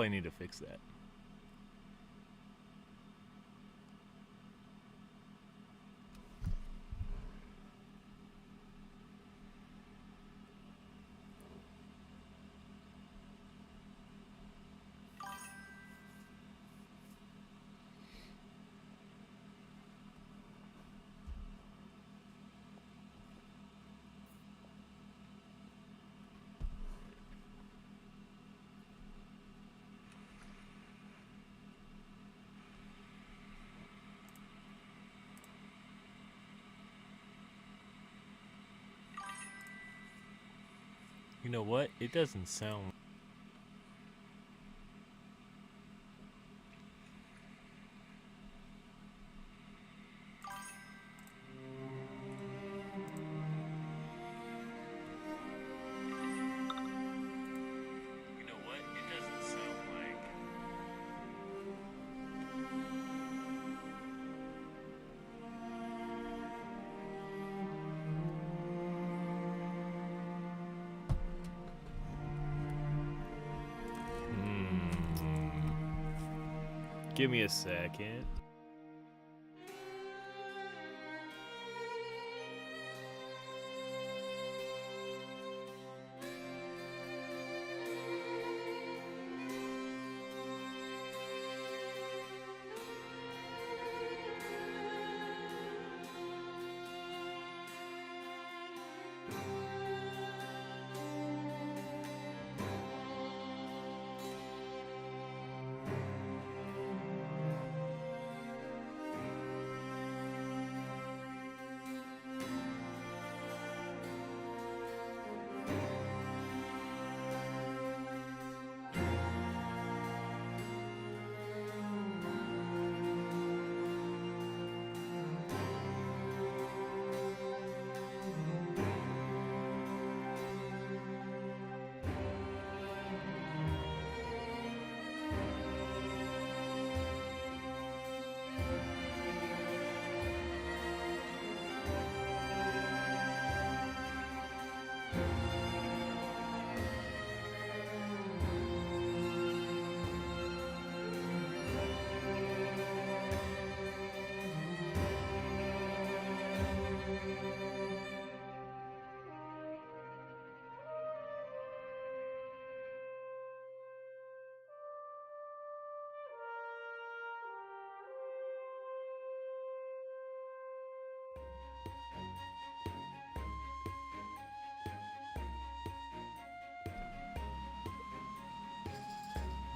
probably need to fix that. You know what? It doesn't sound... You know what? It doesn't sound like... Give me a second.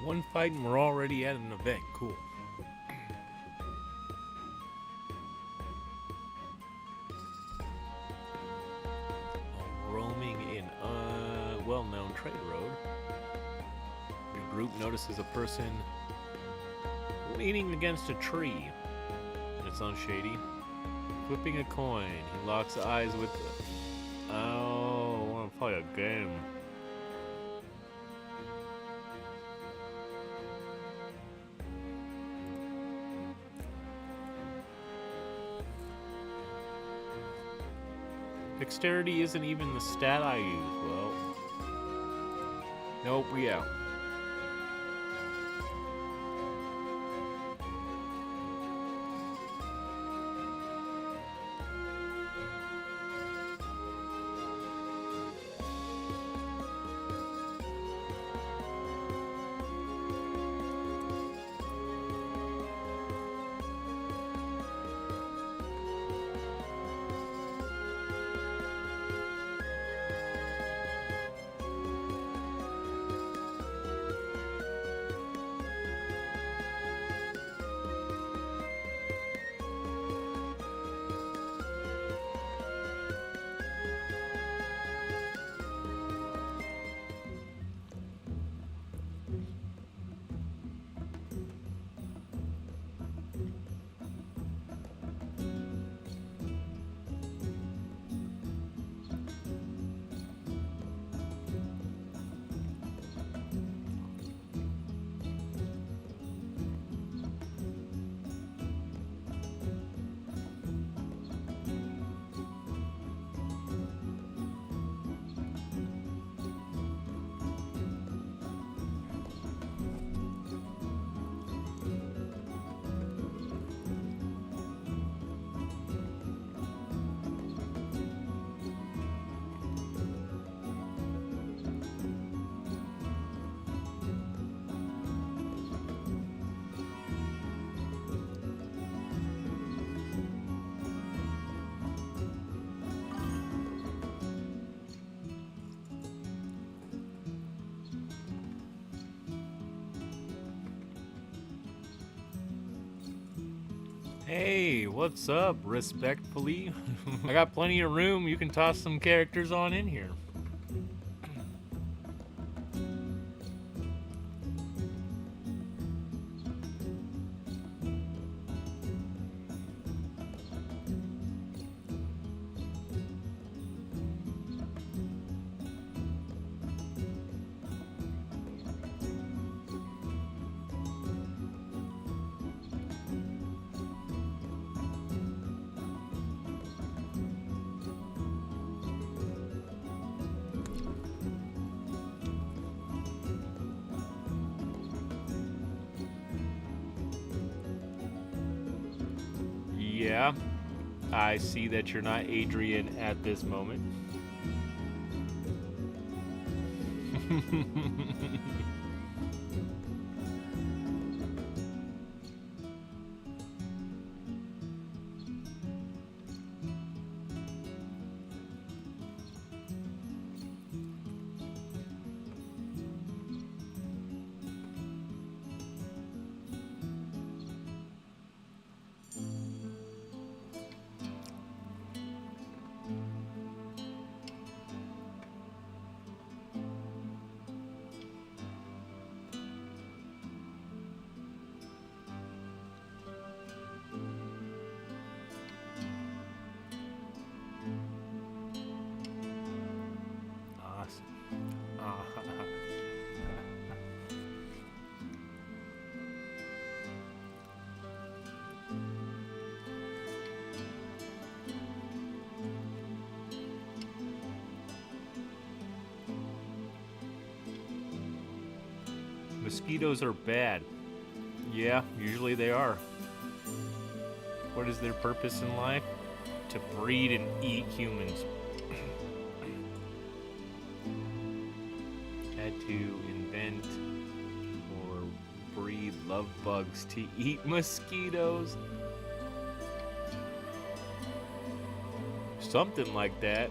One fight and we're already at an event. Cool. Roaming in a well-known trade road. Your group notices a person leaning against a tree. It sounds shady. Flipping a coin. He locks eyes with... Oh, I want to play a game. Dexterity isn't even the stat I use. Well, nope, we out. Hey, what's up? Respectfully. I got plenty of room. You can toss some characters on in here. Yeah, I see that you're not Adrian at this moment. Mosquitoes are bad. Yeah, usually they are. What is their purpose in life? To breed and eat humans. Had to invent or breed love bugs to eat mosquitoes. Something like that.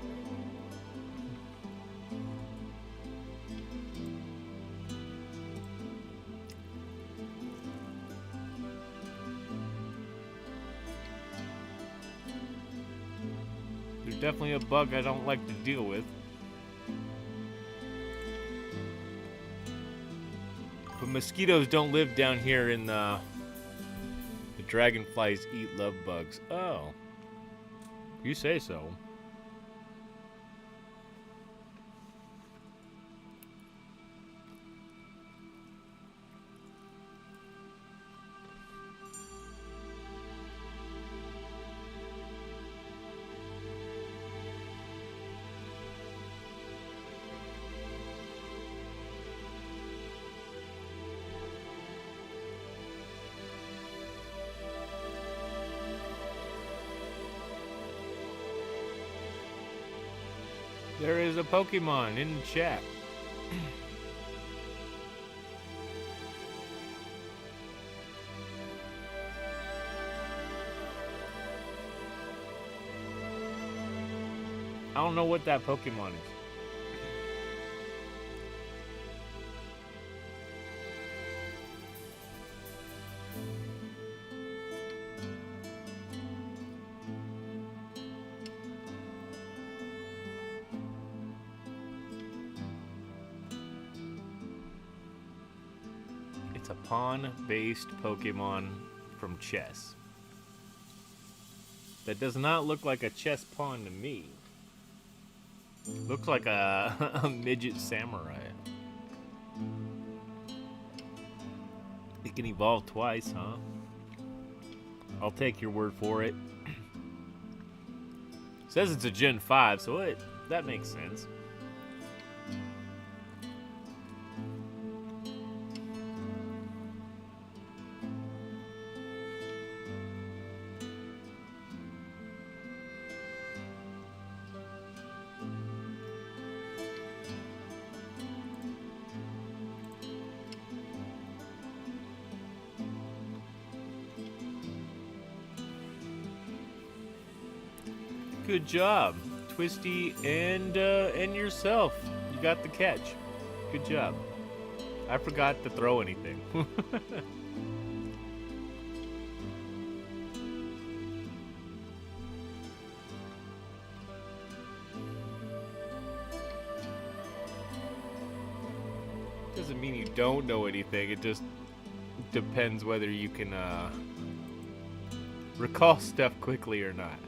They're definitely a bug I don't like to deal with. But mosquitoes don't live down here in the dragonflies eat love bugs. Oh. You say so. There is a Pokemon in the chat. I don't know what that Pokemon is. It's a pawn-based Pokemon from chess. That does not look like a chess pawn to me. Looks like a midget samurai. It can evolve twice, huh? I'll take your word for it. Says it's a Gen 5, so that makes sense. Good job, Twisty and yourself. You got the catch. Good job. I forgot to throw anything. doesn't mean you don't know anything. It just depends whether you can recall stuff quickly or not.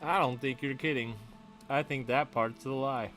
I don't think you're kidding. I think that part's the lie.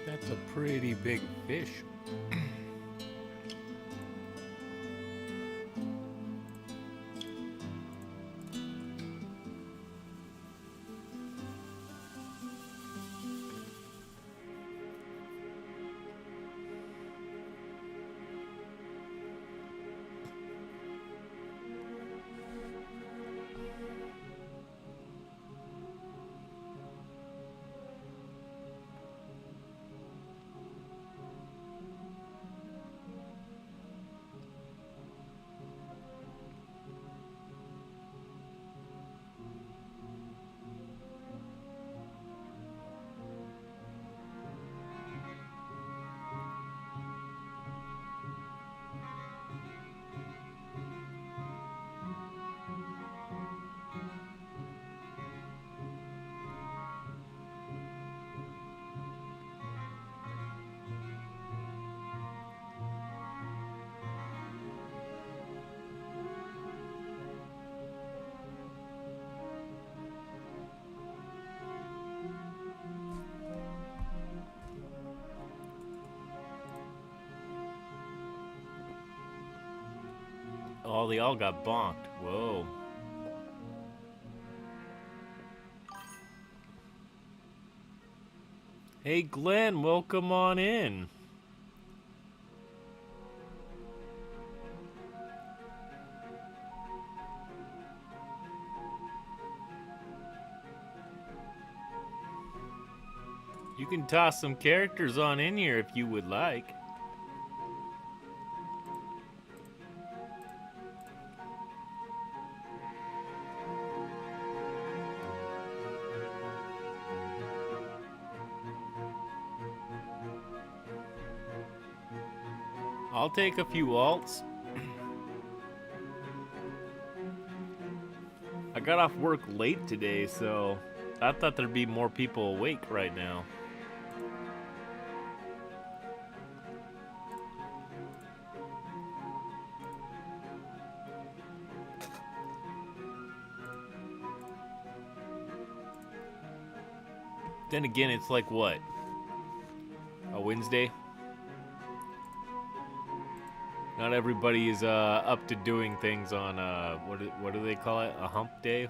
That's a pretty big fish. Oh, they all got bonked. Whoa. Hey, Glenn, welcome on in. You can toss some characters on in here if you would like. I'll take a few alts. I got off work late today, so I thought there'd be more people awake right now. Then again, it's like what? A Wednesday? Not everybody is up to doing things on what do they call it? A hump day?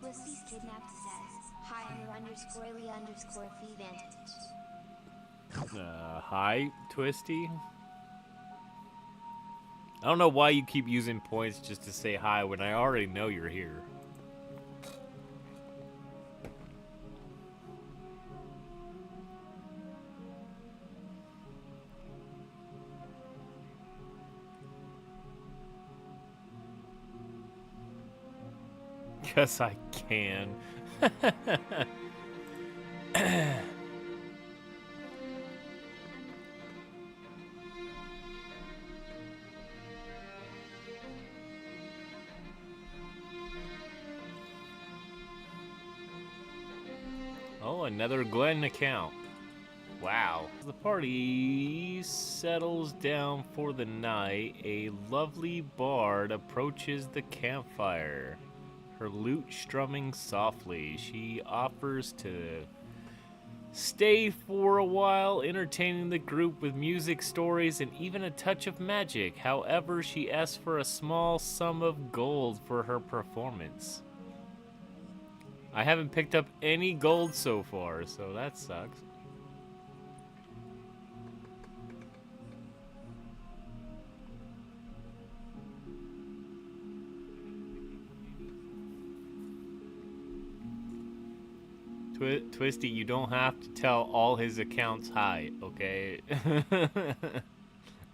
Twisty's kidnapped says, hi, _Lee_fee vantage. Hi, Twisty. I don't know why you keep using points just to say hi when I already know you're here. because I can. Oh, another Glenn account. Wow. As the party settles down for the night, a lovely bard approaches the campfire. Her lute strumming softly, she offers to stay for a while, entertaining the group with music, stories, and even a touch of magic. However, she asks for a small sum of gold for her performance. I haven't picked up any gold so far, so that sucks. Twisty, you don't have to tell all his accounts hi, okay?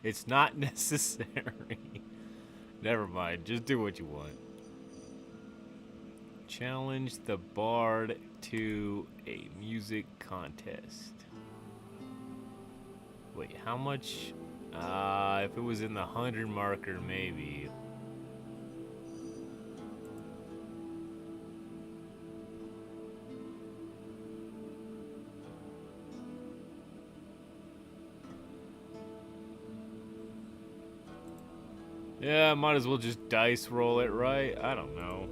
It's not necessary. Never mind, just do what you want. Challenge the bard to a music contest. Wait, how much? If it was in the 100 marker, maybe. Yeah, might as well just dice roll it, right? I don't know.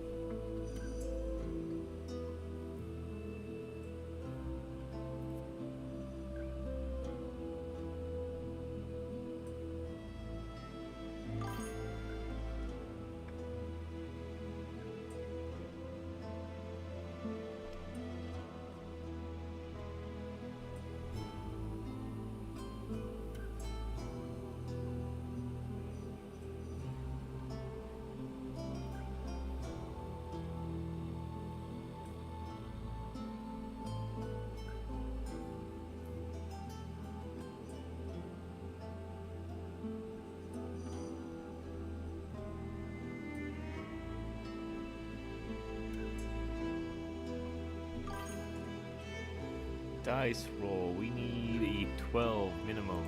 Dice roll. We need a 12 minimum.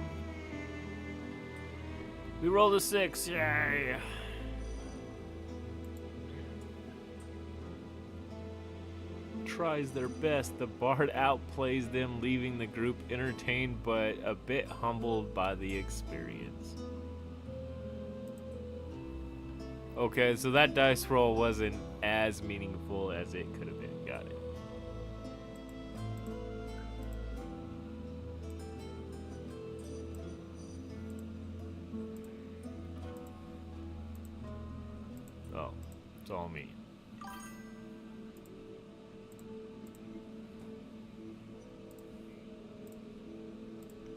We rolled a 6. Yay! Tries their best. The bard outplays them, leaving the group entertained but a bit humbled by the experience. Okay, so that dice roll wasn't as meaningful as it could have been. Got it. Oh, it's all me.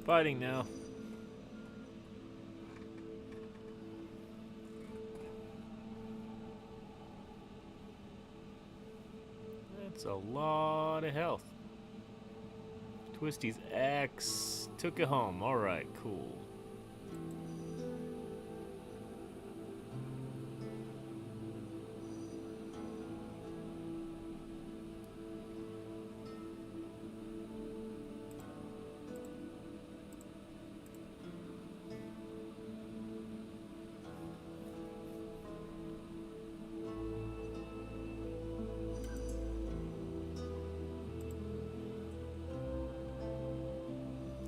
Fighting now. That's a lot of health. Twisty's axe took it home. Alright, cool.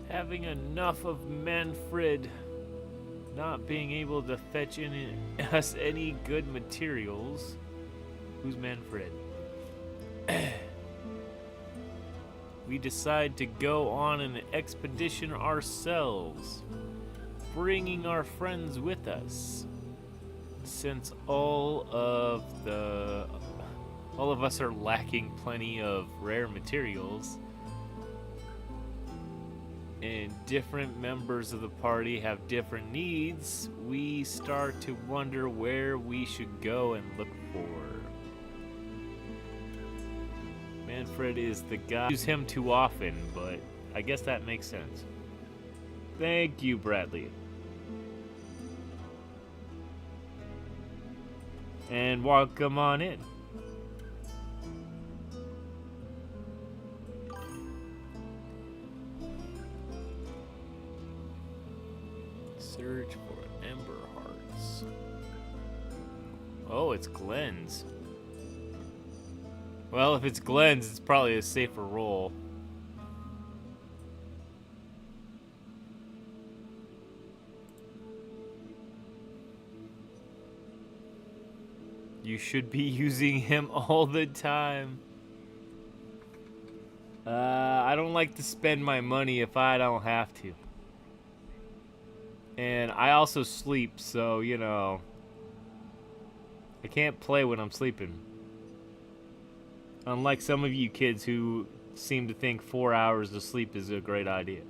Having enough of Manfred not being able to fetch in us any good materials. Who's Manfred? We decide to go on an expedition ourselves, bringing our friends with us. Since all of us are lacking plenty of rare materials, and different members of the party have different needs, we start to wonder where we should go and look for. Manfred is the guy. I use him too often, but I guess that makes sense. Thank you, Bradley. And welcome on in. Search for Ember Hearts. Oh, it's Glenn's. Well, if it's Glenn's, it's probably a safer roll. You should be using him all the time. I don't like to spend my money if I don't have to. And I also sleep, so, you know, I can't play when I'm sleeping. Unlike some of you kids who seem to think 4 hours of sleep is a great idea.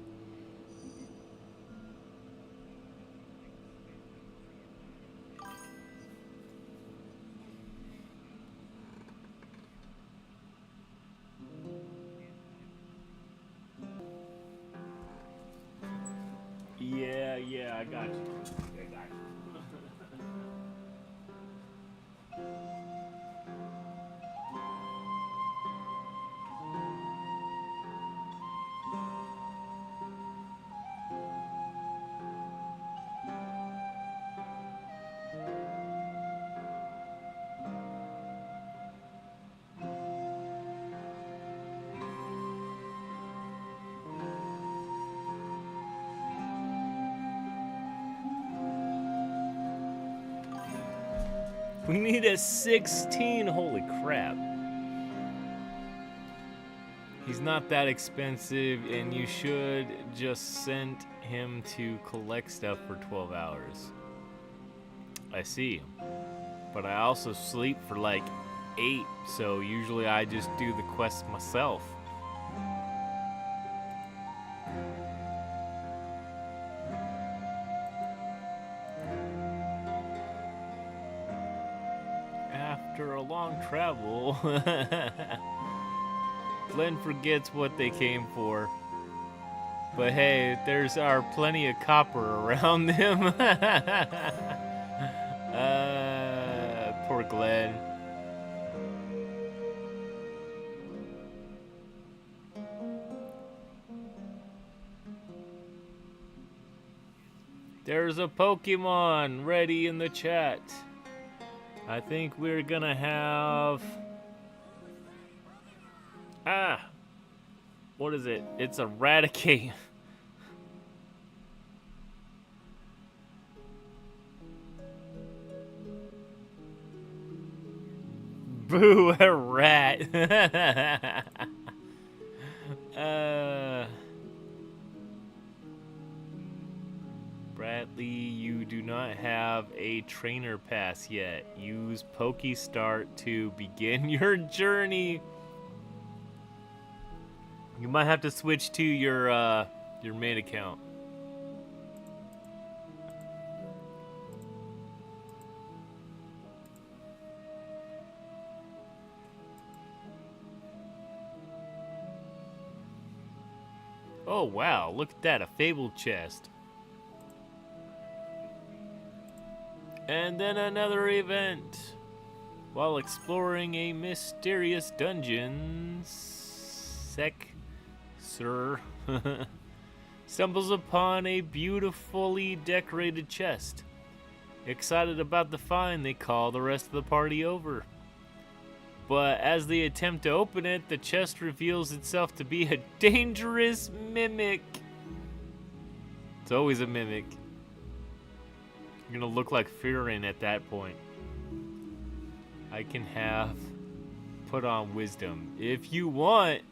Yeah, I got you. I got you. We need a 16, holy crap. He's not that expensive, and you should just send him to collect stuff for 12 hours. I see. But I also sleep for like 8, so usually I just do the quest myself. After a long travel, Glenn forgets what they came for. But hey, there's plenty of copper around them. Poor Glenn. There's a Pokemon ready in the chat. I think we're gonna have... what is it? It's Eradicate. Boo, a rat. Bradley, you do not have a trainer pass yet. Use PokeStart to begin your journey. You might have to switch to your main account. Oh wow, look at that, a Fabled chest. And then another event. While exploring a mysterious dungeon, Sir stumbles upon a beautifully decorated chest. Excited about the find, they call the rest of the party over. But as they attempt to open it, the chest reveals itself to be a dangerous mimic. It's always a mimic. You're gonna look like Fearin at that point. I can have put on wisdom if you want.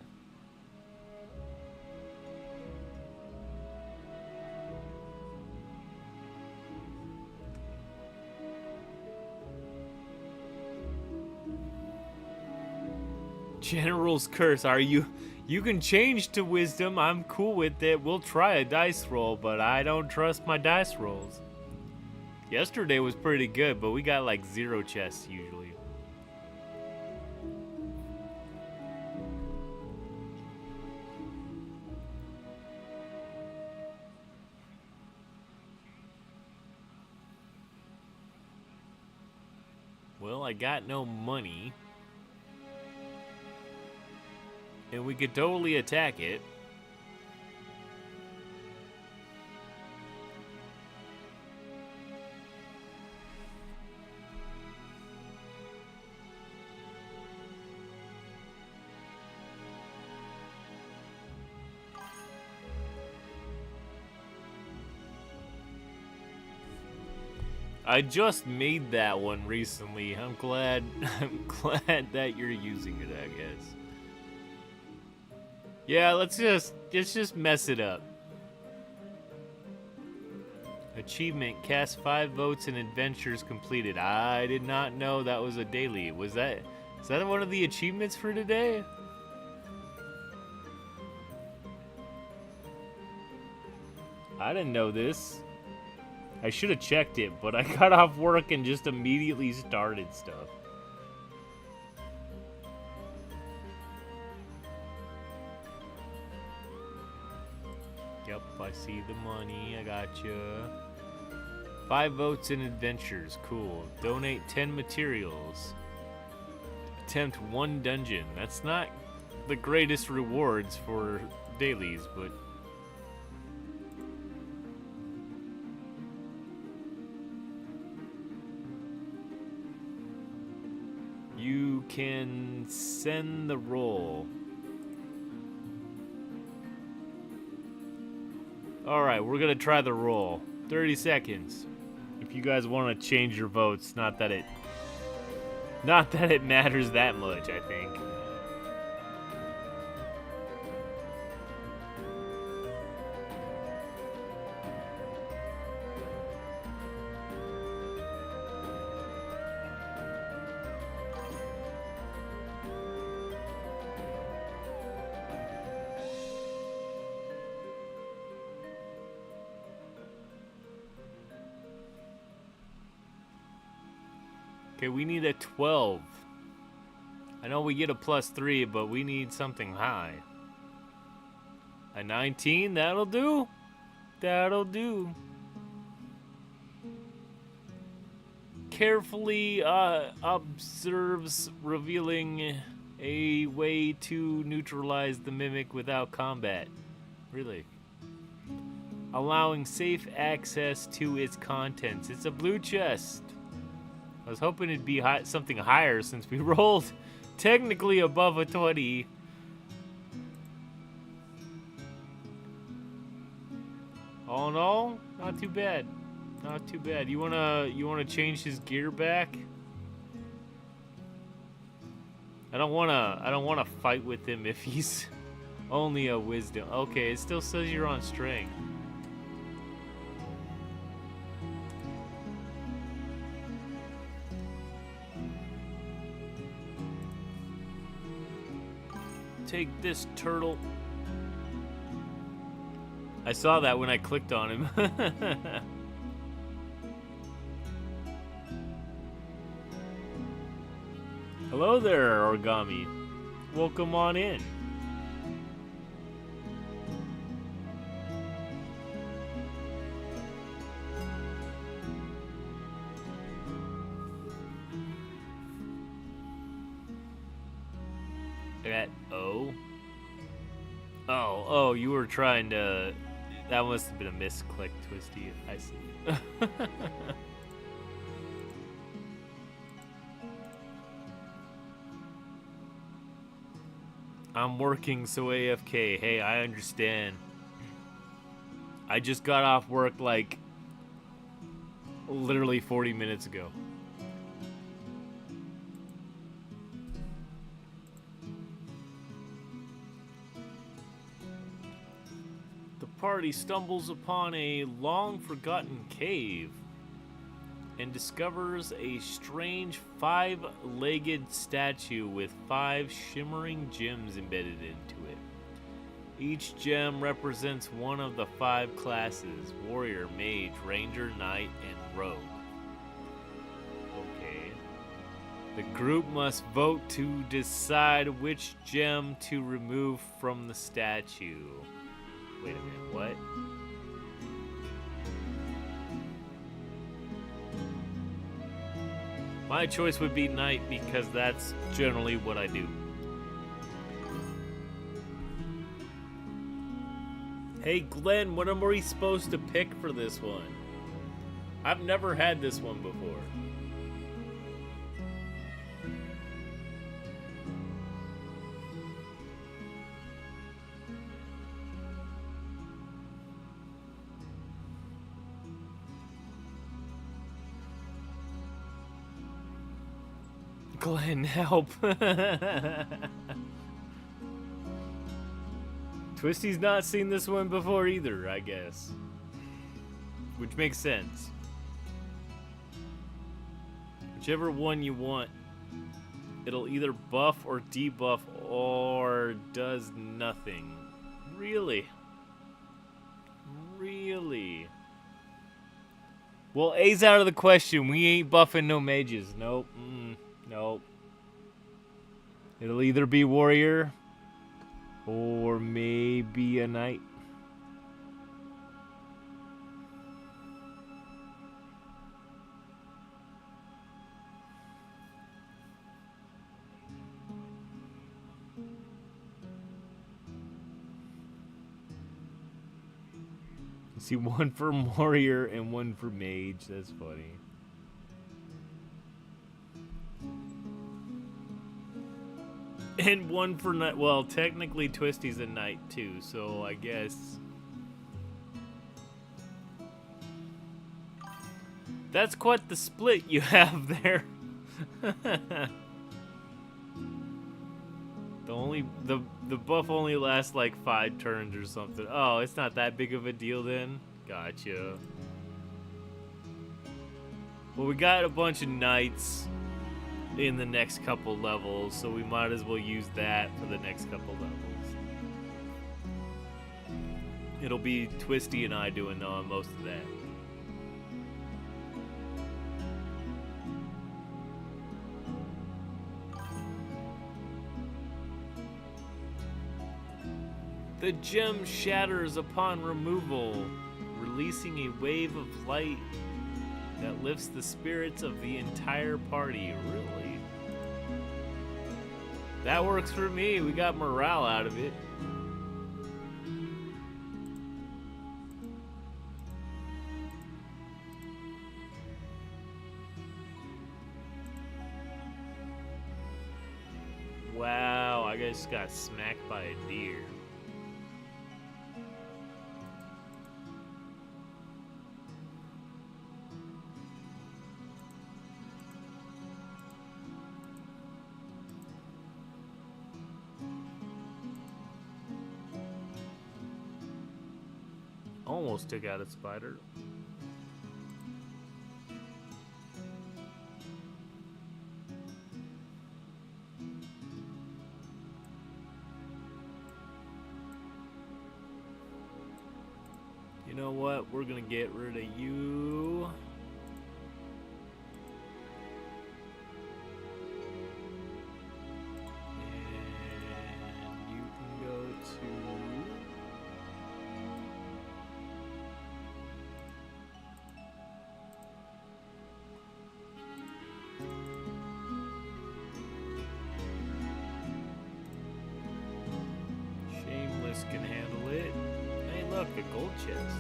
General's Curse, are you? You can change to wisdom. I'm cool with it. We'll try a dice roll, but I don't trust my dice rolls. Yesterday was pretty good, but we got like 0 chests usually. Well, I got no money. And we could totally attack it. I just made that one recently. I'm glad that you're using it, I guess. Yeah, let's just mess it up. Achievement, cast 5 votes and adventures completed. I did not know that was a daily. Is that one of the achievements for today? I didn't know this. I should have checked it, but I got off work and just immediately started stuff. Yep, I see the money. I gotcha. 5 votes in adventures. Cool. Donate 10 materials. Attempt 1 dungeon. That's not the greatest rewards for dailies, but... You can send the roll. Alright, we're gonna try the roll. 30 seconds. If you guys want to change your votes, not that it matters that much, I think. Okay, we need a 12. I know we get a +3, but we need something high. A 19, that'll do. That'll do. Carefully observes, revealing a way to neutralize the mimic without combat. Really? Allowing safe access to its contents. It's a blue chest. I was hoping it'd be something higher since we rolled technically above a 20. All in all, not too bad. Not too bad. You wanna change his gear back? I don't wanna fight with him if he's only a wisdom. Okay, it still says you're on strength. Take this, turtle. I saw that when I clicked on him. Hello there, Origami. Welcome on in. At O? Oh, you were trying to... That must have been a misclick, Twisty. I see. I'm working, so AFK. Hey, I understand. I just got off work like literally 40 minutes ago. The party stumbles upon a long-forgotten cave and discovers a strange 5-legged statue with 5 shimmering gems embedded into it. Each gem represents one of the 5 classes: warrior, mage, ranger, knight, and rogue. Okay. The group must vote to decide which gem to remove from the statue. Wait a minute, what? My choice would be knight because that's generally what I do. Hey Glenn, what am we supposed to pick for this one? I've never had this one before. Glenn, help. Twisty's not seen this one before either, I guess. Which makes sense. Whichever one you want, it'll either buff or debuff or does nothing. Really? Really? Well, A's out of the question. We ain't buffing no mages. Nope. Nope. It'll either be warrior or maybe a knight. See, one for warrior and one for mage. That's funny. And one for knight. Well, technically Twisty's a knight too, so I guess that's quite the split you have there. The buff only lasts like 5 turns or something. Oh, it's not that big of a deal then? Gotcha. Well, we got a bunch of knights in the next couple levels, so we might as well use that for the next couple levels. It'll be Twisty and I doing most of that. The gem shatters upon removal, releasing a wave of light that lifts the spirits of the entire party. Really? That works for me. We got morale out of it. Wow, I just got smacked by a deer. Almost took out a spider. You know what? We're gonna get rid of you. And you can go to... can handle it. Hey, look, a gold chest.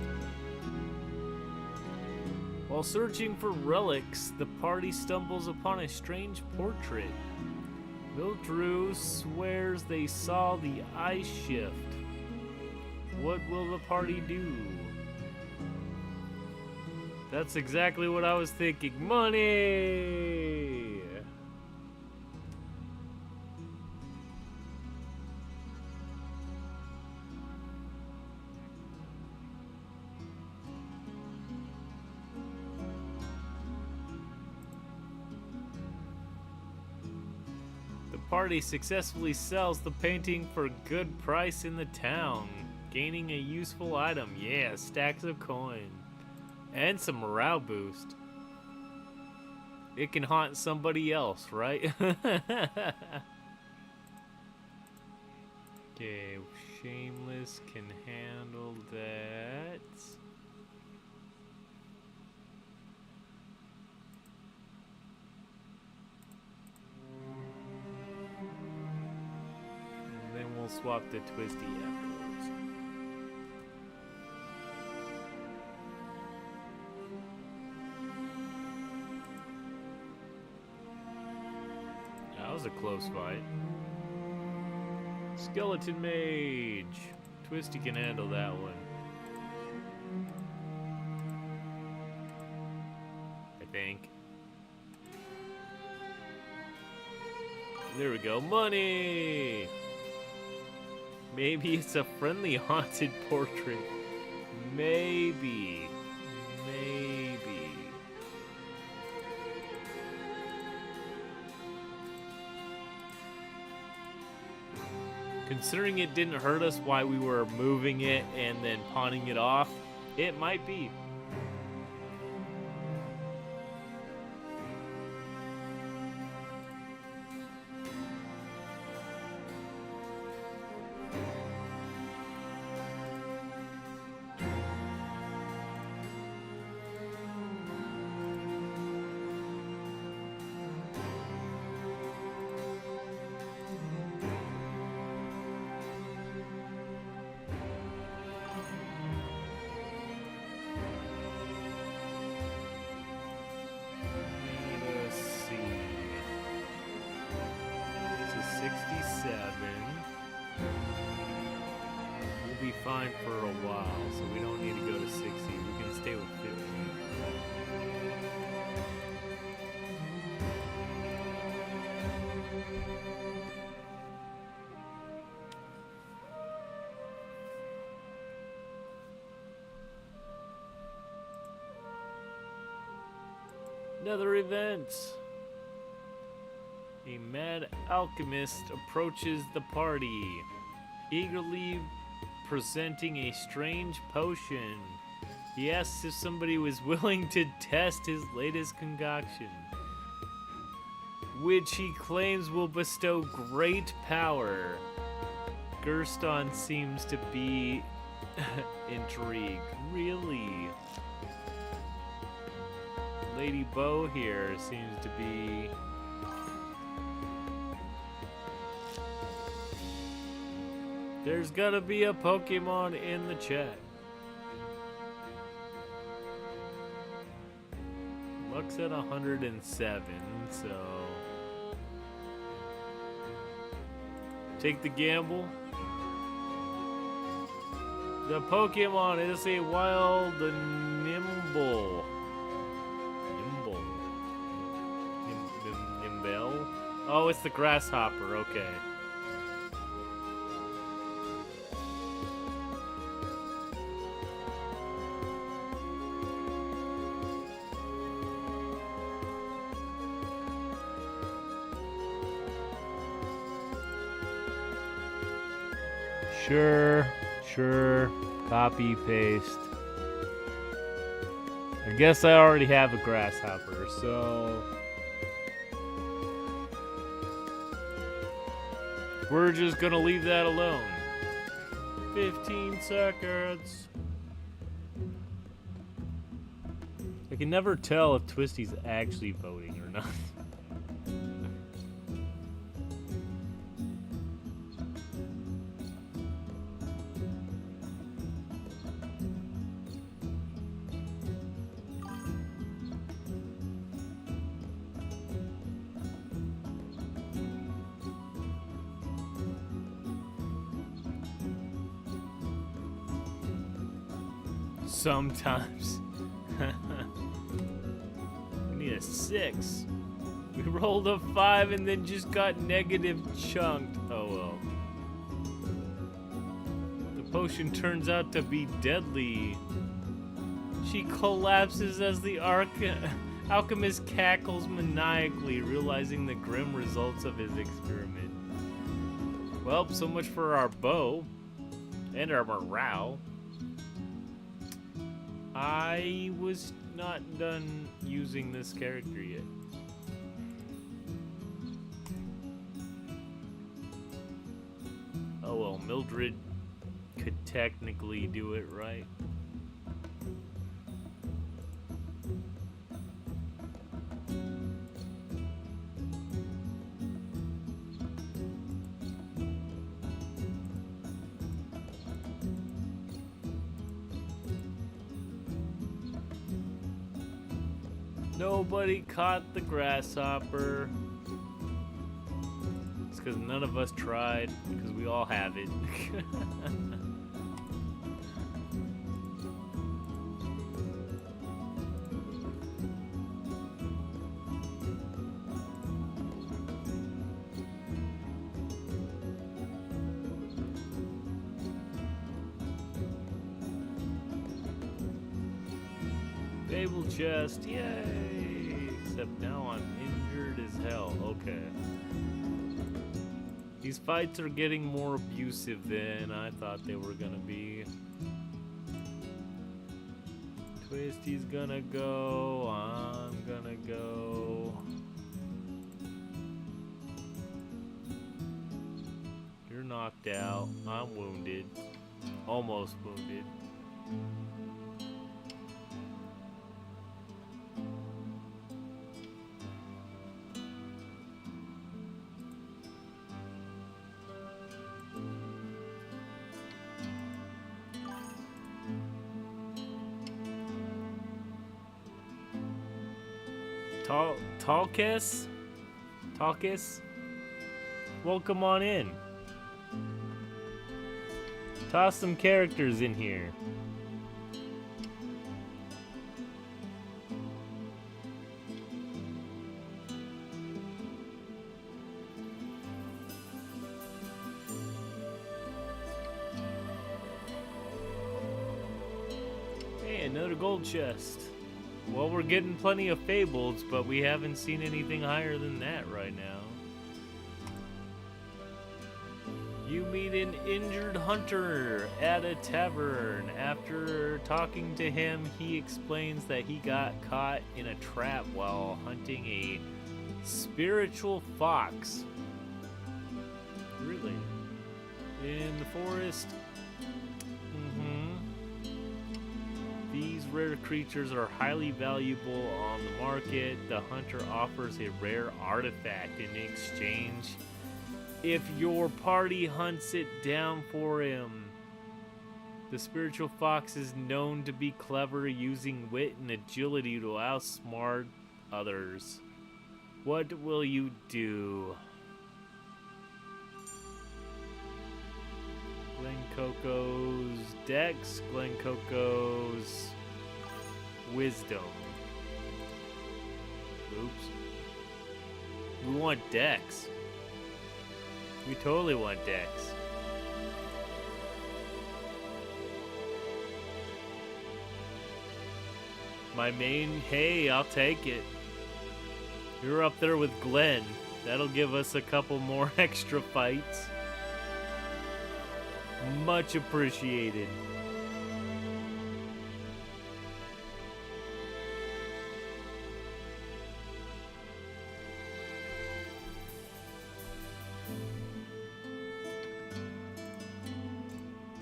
While searching for relics, the party stumbles upon a strange portrait. Mildrew swears they saw the ice shift. What will the party do? That's exactly what I was thinking. Money! Party successfully sells the painting for a good price in the town, gaining a useful item. Yeah, stacks of coin. And some morale boost. It can haunt somebody else, right? Okay, Shameless can handle that. Then we'll swap to Twisty afterwards. That was a close fight. Skeleton Mage. Twisty can handle that one. I think. There we go. Money! Maybe it's a friendly haunted portrait. Maybe. Maybe. Considering it didn't hurt us while we were moving it and then pawning it off, it might be. Let's see. It's a 67. We'll be fine for a while, so we don't need to go to 60. We can stay with 50. Another event. A mad alchemist approaches the party, eagerly presenting a strange potion. He asks if somebody was willing to test his latest concoction, which he claims will bestow great power. Gerston seems to be intrigued. Really? Lady Bo here seems to be... There's gotta be a Pokemon in the chat. Luck's at 107, so... Take the gamble. The Pokemon is a wild Nimble. EmberVale? Oh, it's the grasshopper, okay. Sure. Copy, paste. I guess I already have a grasshopper, so... We're just gonna leave that alone. 15 seconds. I can never tell if Twisty's actually voting or not. Sometimes. We need a 6. We rolled a 5 and then just got negative chunked. Oh well. The potion turns out to be deadly. She collapses as the alchemist cackles maniacally, realizing the grim results of his experiment. Well, so much for our bow and our morale. I was not done using this character yet. Oh well, Mildred could technically do it, right? Nobody caught the grasshopper. It's because none of us tried, because we all have it. stable chest, yay! Except now I'm injured as hell. Okay. These fights are getting more abusive than I thought they were gonna be. Twisty's gonna go, I'm gonna go. You're knocked out, I'm wounded. Almost wounded. Talkis? Welcome on in. Toss some characters in here. Hey, another gold chest. Well, we're getting plenty of fables, but we haven't seen anything higher than that right now. You meet an injured hunter at a tavern. After talking to him, he explains that he got caught in a trap while hunting a spiritual fox. Really? In the forest? These rare creatures are highly valuable on the market. The hunter offers a rare artifact in exchange if your party hunts it down for him. The spiritual fox is known to be clever, using wit and agility to outsmart others. What will you do? Glencoco's Dex, Glencoco's Wisdom. Oops. We want Dex. We totally want Dex. My main, hey, I'll take it. You're up there with Glenn. That'll give us a couple more extra fights. Much appreciated.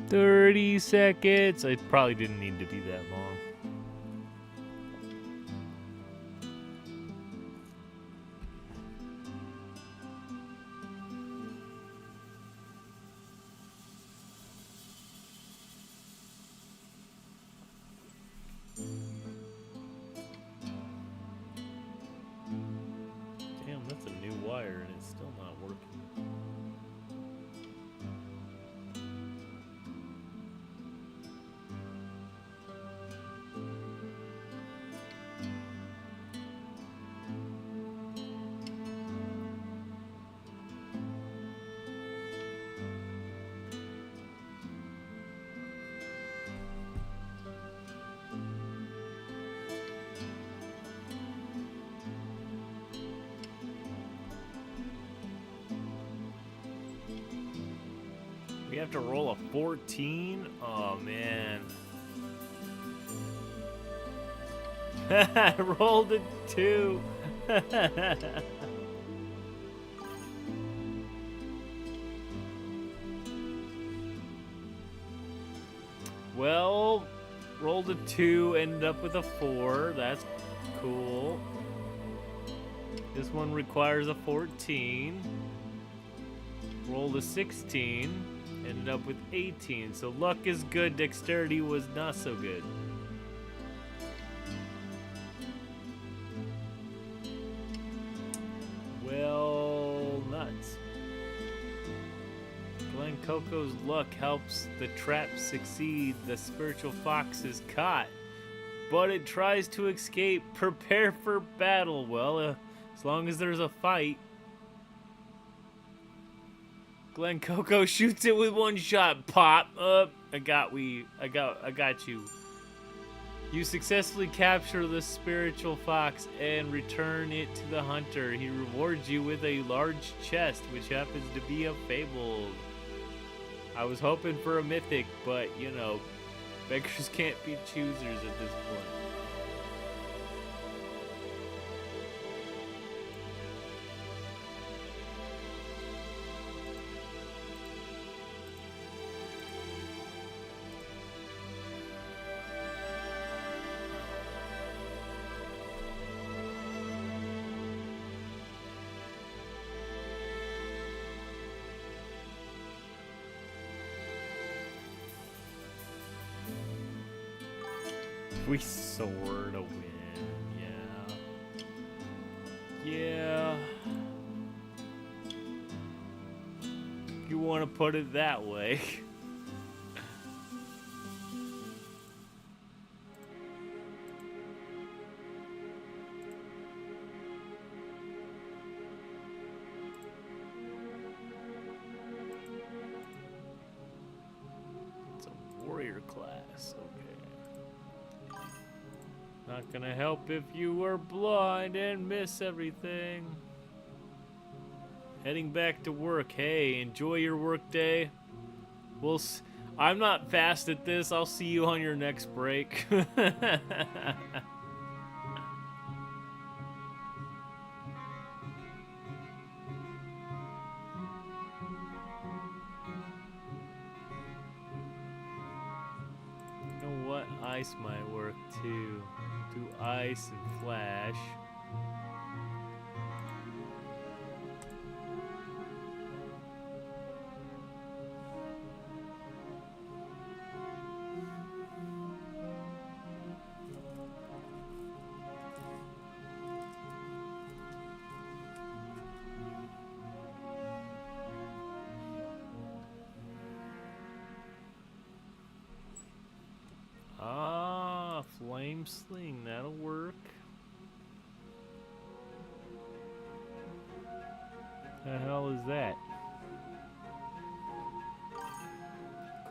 "30 seconds. It probably didn't need to be that long. Damn, that's a new wire and it's still not working. We have to roll a 14? Oh, man. I rolled a 2. Well, rolled a 2, ended up with a 4. That's cool. This one requires a 14. Rolled a 16. Ended up with 18. So luck is good, dexterity was not so good. Well, nuts. Glencoco's luck helps the trap succeed. The spiritual fox is caught, but it tries to escape. Prepare for battle. Well, as long as there's a fight. Glencoco shoots it with one shot. Pop up. I got you. You successfully capture the spiritual fox and return it to the hunter. He rewards you with a large chest, which happens to be a fabled. I was hoping for a mythic, but you know, beggars can't be choosers at this point. We soar to win, yeah. Yeah. You want to put it that way. It's a warrior class, okay. Not gonna help if you were blind and miss everything. Heading back to work. Hey, enjoy your work day. I'm not fast at this. I'll see you on your next break. You know what? Ice might work too. Do ice and flash. Ah, flame sling, that'll work. The hell is that?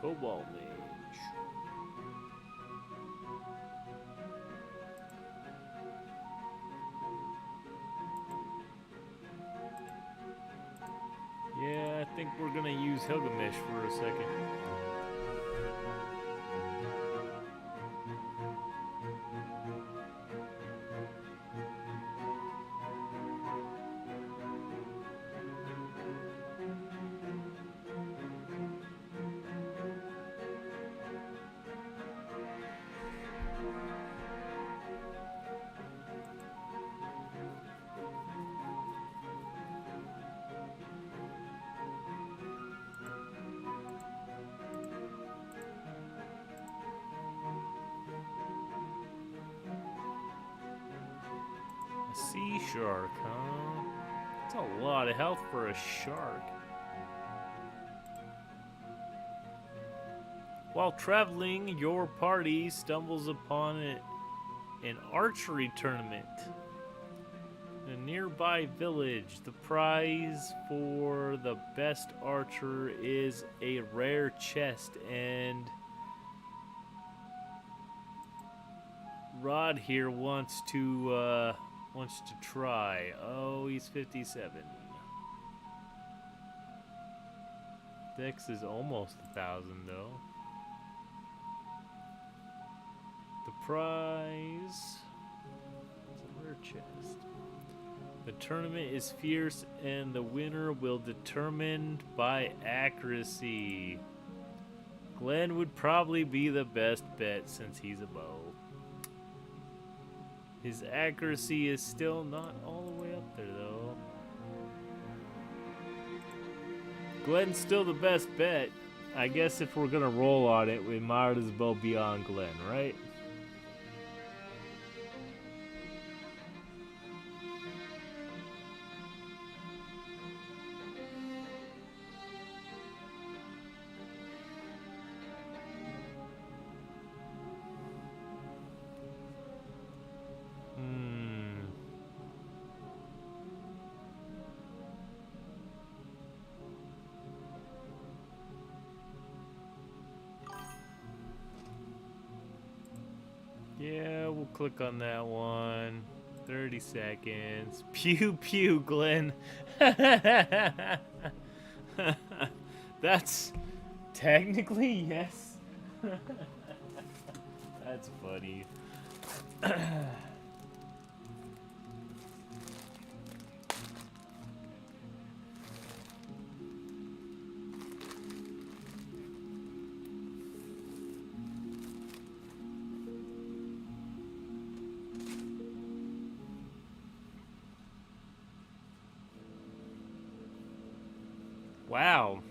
Cobalt mage. Yeah, I think we're gonna use Hilgamesh for a second. A sea shark, huh? That's a lot of health for a shark. While traveling, your party stumbles upon an archery tournament in a nearby village. The prize for the best archer is a rare chest, and Rod here wants to try. Oh, he's 57. Dex is almost 1,000 though. The prize is a rare chest. The tournament is fierce and the winner will determined by accuracy. Glenn would probably be the best bet since he's a bow. His accuracy is still not all the way up there though. Glenn's still the best bet. I guess if we're gonna roll on it, we might as well be on Glenn, right? We'll click on that one. 30 seconds. Pew pew, Glenn. That's technically yes. That's funny. Wow.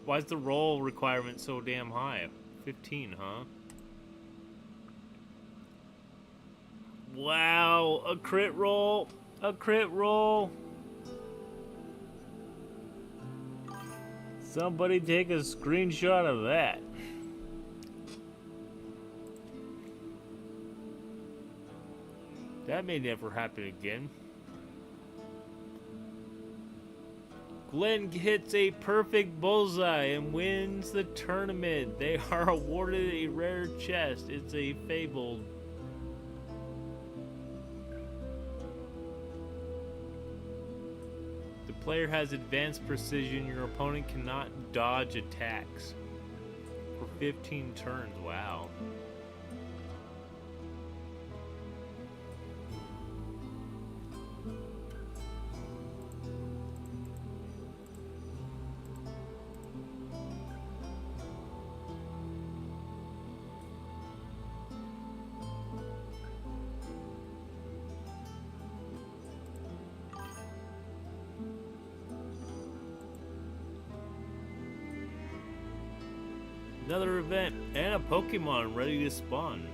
Why is the roll requirement so damn high? 15, huh? Wow, a crit roll. A crit roll. Somebody take a screenshot of that. That may never happen again. Glenn hits a perfect bullseye and wins the tournament. They are awarded a rare chest. It's a fabled. The player has advanced precision. Your opponent cannot dodge attacks for 15 turns. Wow. Another event and a Pokemon ready to spawn.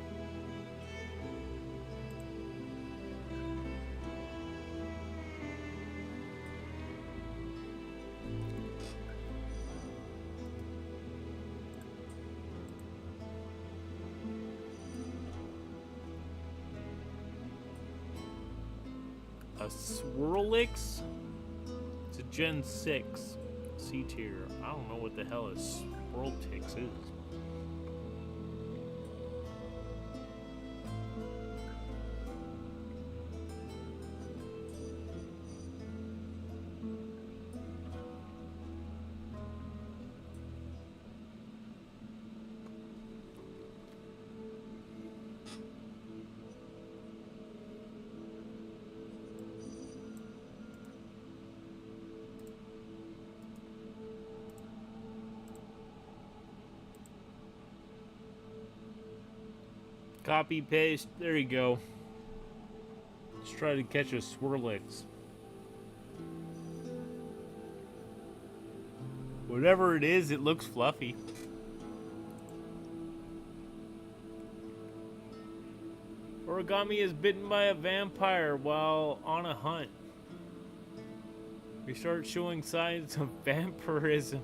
A Swirlix? It's a Gen 6 C tier. I don't know what the hell a Swirlix is. Copy, paste, there you go. Let's try to catch a Swirlix. Whatever it is, it looks fluffy. Origami is bitten by a vampire while on a hunt. We start showing signs of vampirism.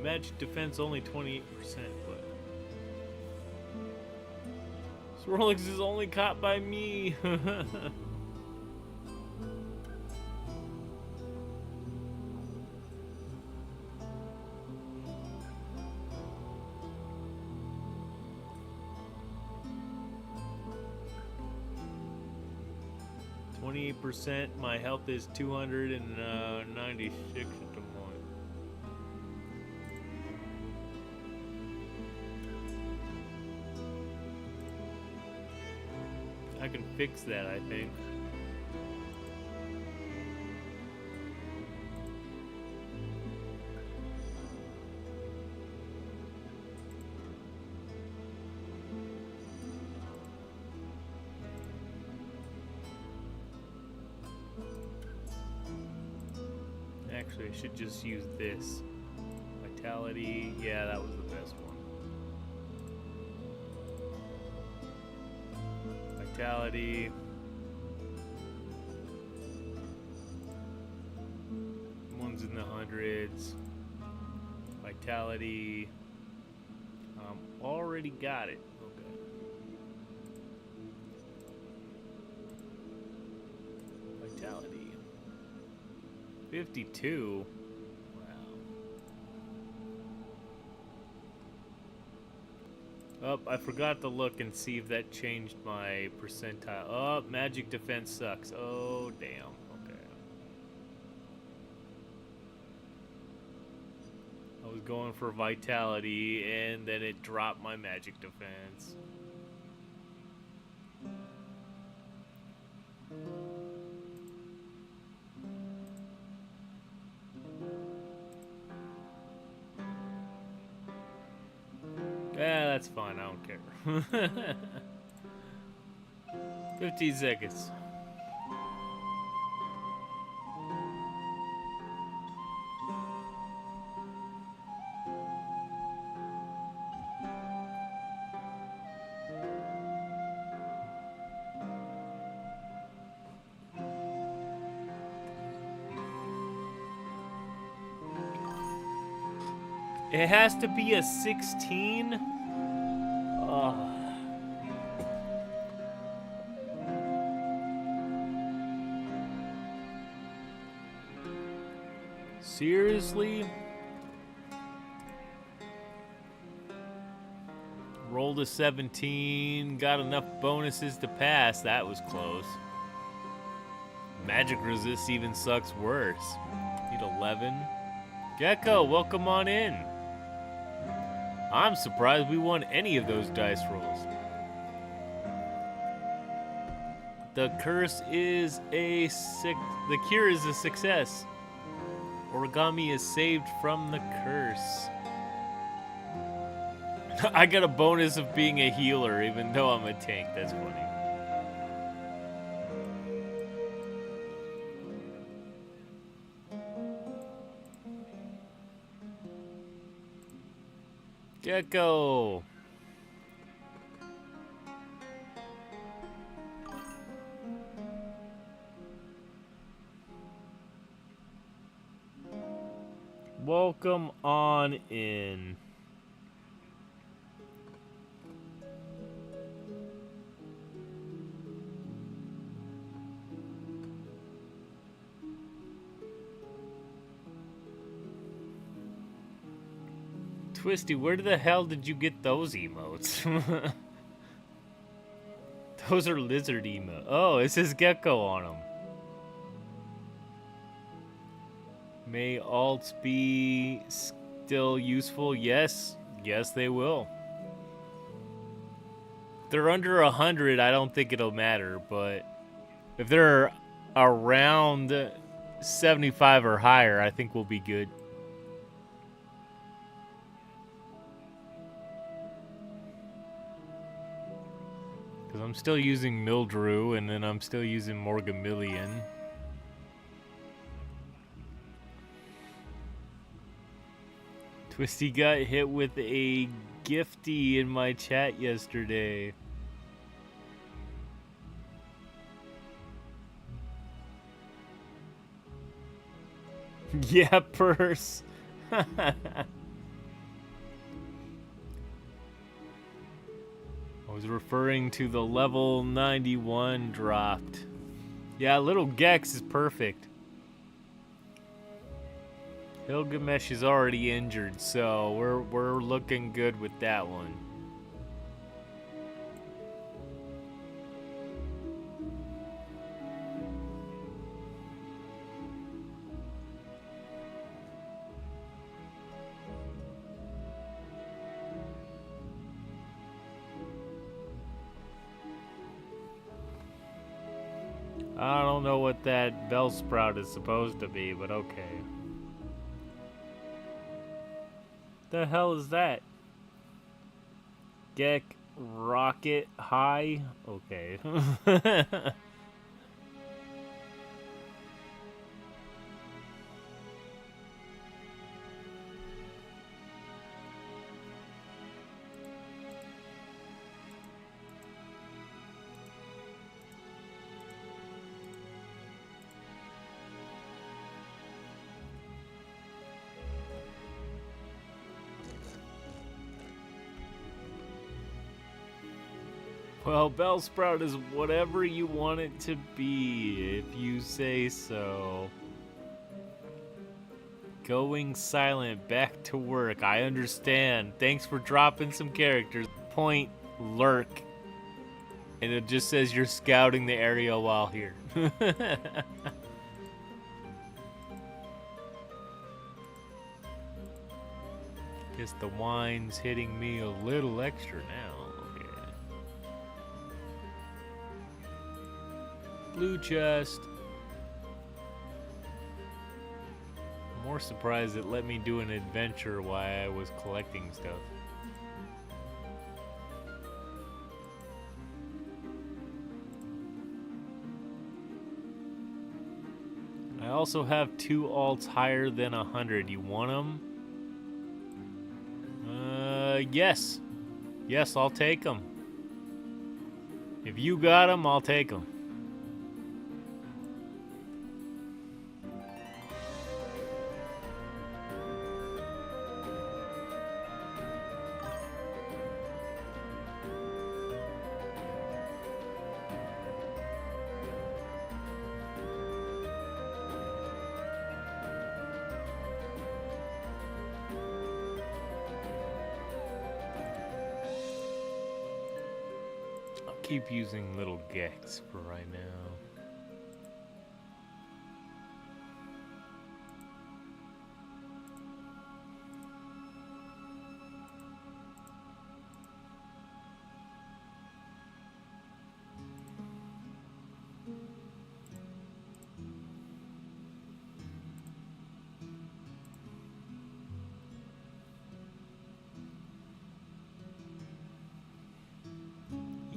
Magic defense only 28%, but Swirlix is only caught by me. %. My health is 296 at the moment. I can fix that, I think. Actually, I should just use this. Vitality, yeah, that was the best one. Vitality. One's in the hundreds. Vitality. Already got it. Okay. vitality. 52. Wow. Oh, I forgot to look and see if that changed my percentile. Oh, magic defense sucks. Oh, damn. Okay. I was going for vitality, and then it dropped my magic defense. Yeah, that's fine. I don't care. 15 seconds. It has to be a 16? Oh. Seriously? Rolled a 17, got enough bonuses to pass. That was close. Magic resist even sucks worse. Need 11. Gecko, welcome on in. I'm surprised we won any of those dice rolls. The curse is the cure is a success. Origami is saved from the curse. I got a bonus of being a healer even though I'm a tank. That's funny. Gecko. Welcome on in. Twisty, where the hell did you get those emotes? Those are lizard emotes. Oh, it says gecko on them. May alts be still useful? Yes. Yes, they will. If they're under 100, I don't think it'll matter, but if they're around 75 or higher, I think we'll be good. Because I'm still using Mildrew, and then I'm still using Morgamillion. Twisty got hit with a gifty in my chat yesterday. Yeah, purse. I was referring to the level 91 dropped. Yeah, little Gex is perfect. Gilgamesh is already injured, so we're looking good with that one. I don't know what that Bellsprout is supposed to be, but okay. The hell is that? Gek Rocket High? Okay. Well, Bellsprout is whatever you want it to be, if you say so. Going silent, back to work. I understand. Thanks for dropping some characters. Point, lurk. And it just says you're scouting the area while here. Guess the wine's hitting me a little extra now. Yeah. Blue chest. I'm more surprised it let me do an adventure while I was collecting stuff. I also have 2 alts higher than 100. You want them? Yes. Yes, I'll take them. If you got them, I'll take them. Keep using little Gex for right now.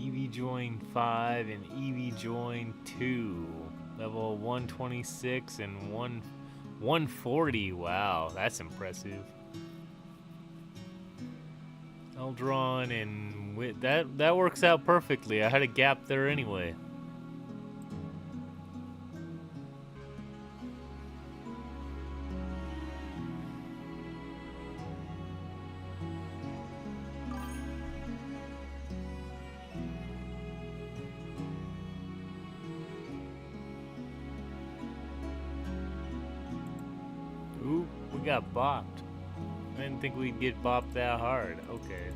EV join 5 and EV join 2. Level 126 and 140. Wow, that's impressive. Eldron and that works out perfectly. I had a gap there anyway. Ooh, we got bopped. I didn't think we'd get bopped that hard. Okay.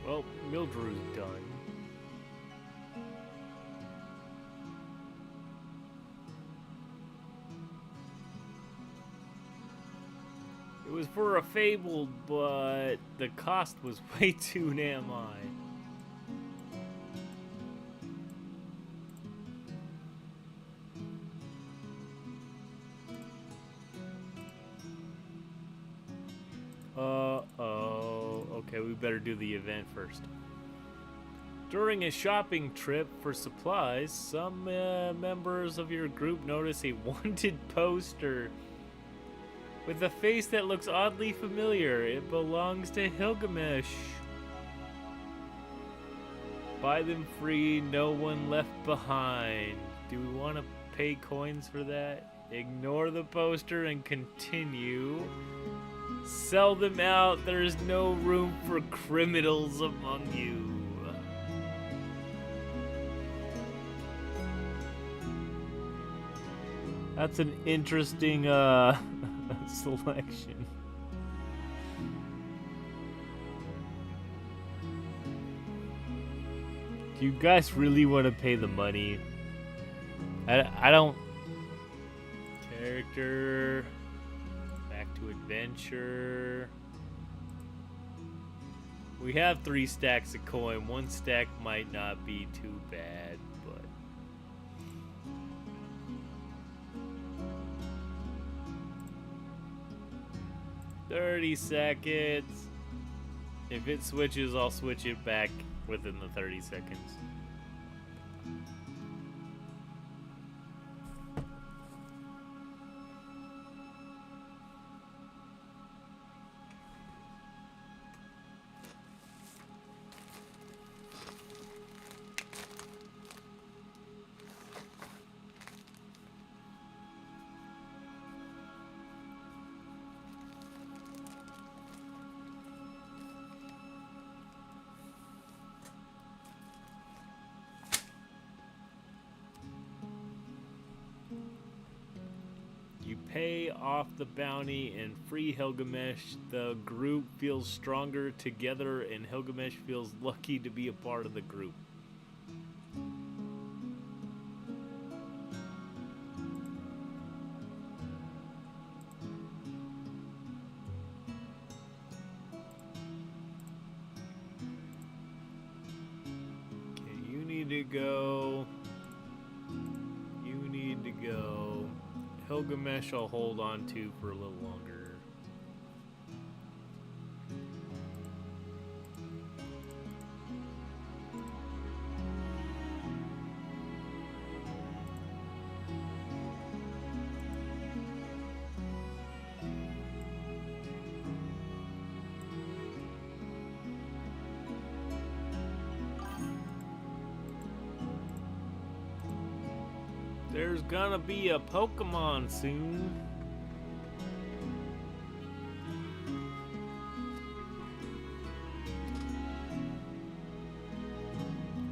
Well, Mildrew's done. It was for a Fabled, but the cost was way too damn high. Okay, we better do the event first. During a shopping trip for supplies, some members of your group notice a wanted poster with a face that looks oddly familiar. It belongs to Hilgamesh. Buy them free, no one left behind. Do we want to pay coins for that? Ignore the poster and continue. Sell them out. There is no room for criminals among you. That's an interesting selection. Do you guys really want to pay the money? I don't. Character. Back to adventure. We have 3 stacks of coin. 1 stack might not be too bad, but 30 seconds. If it switches, I'll switch it back within the 30 seconds. off the bounty and free Hilgamesh. The group feels stronger together, and Hilgamesh feels lucky to be a part of the group. Okay, you need to go. You need to go. Hilgamesh I'll hold on to for a little longer. There's gonna be a Pokemon soon.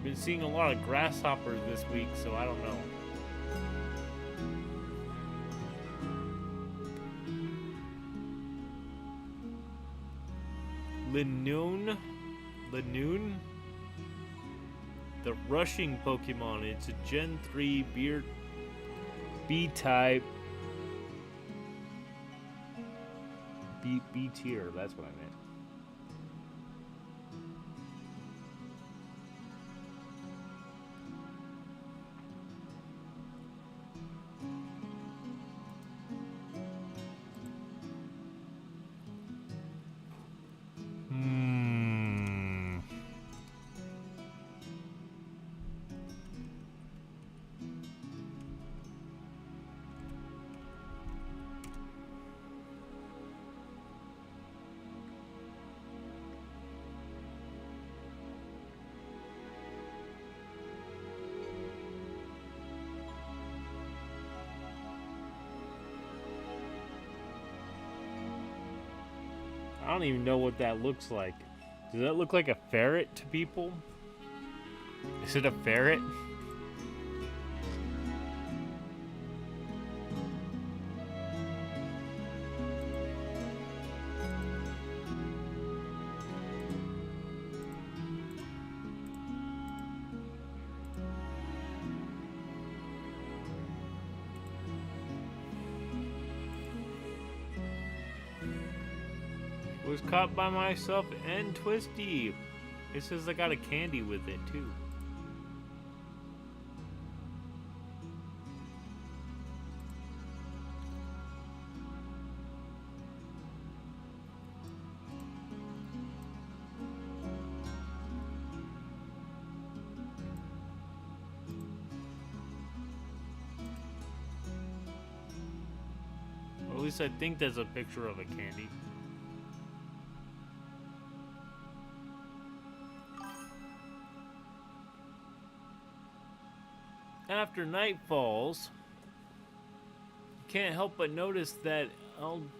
Been seeing a lot of grasshoppers this week, so I don't know. Linoon? The rushing Pokemon. It's a Gen 3 B-type. B tier, that's what I meant. I don't even know what that looks like. Does that look like a ferret to people? Is it a ferret? Was caught by myself and Twisty. It says I got a candy with it too. Or at least I think there's a picture of a candy. After night falls, you can't help but notice that Elderon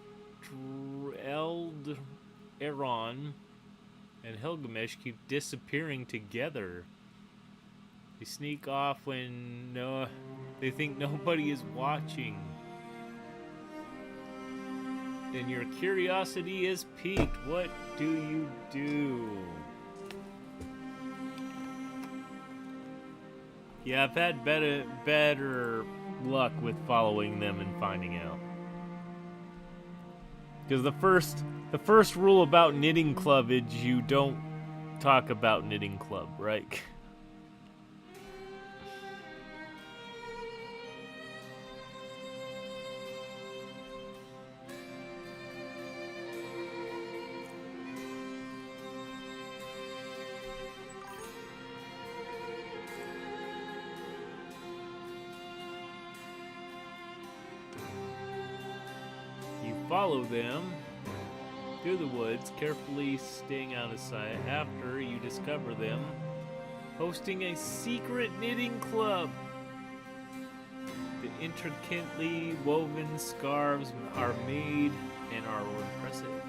and Hilgamesh keep disappearing together. They sneak off when they think nobody is watching. And your curiosity is piqued. What do you do? Yeah, I've had better luck with following them and finding out. Because the first rule about knitting club is you don't talk about knitting club, right? Follow them through the woods, carefully staying out of sight after you discover them hosting a secret knitting club. The intricately woven scarves are made and are impressive.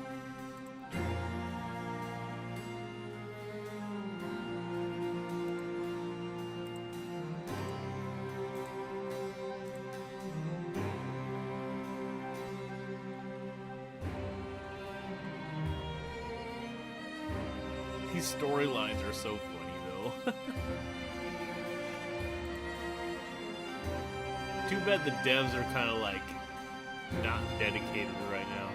These storylines are so funny, though. Too bad the devs are kind of like not dedicated right now.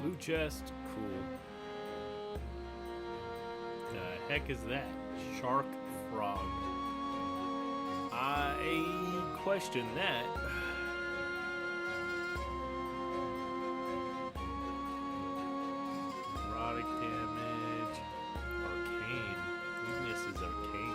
Blue chest, cool. The heck is that? Shark frog. I question that. Erotic damage. Arcane. Weakness is arcane.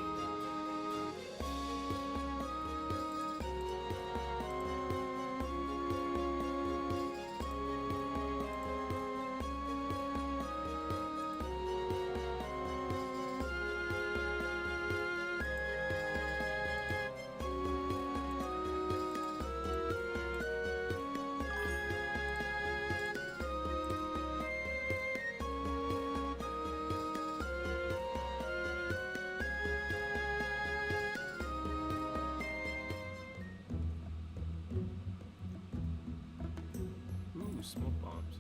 Smoke bombs.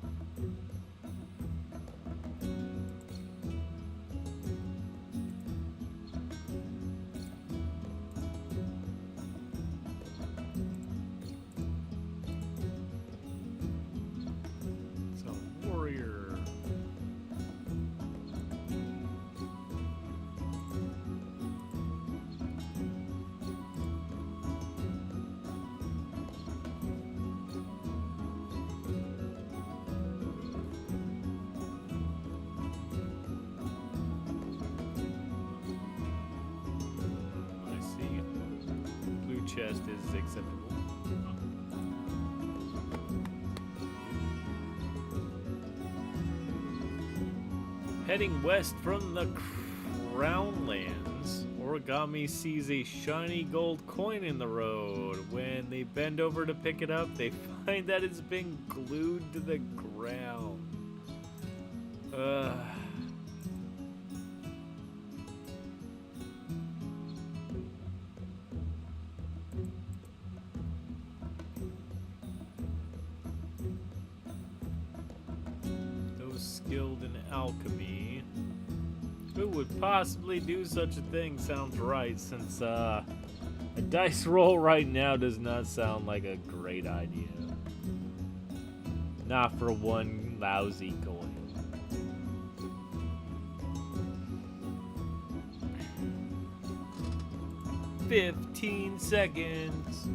It's a warrior. Chest is acceptable. Heading west from the Crown Lands, Origami sees a shiny gold coin in the road. When they bend over to pick it up, they find that it's been glued to the ground. Skilled in alchemy. Who would possibly do such a thing sounds right, since a dice roll right now does not sound like a great idea. Not for one lousy coin. "15 seconds.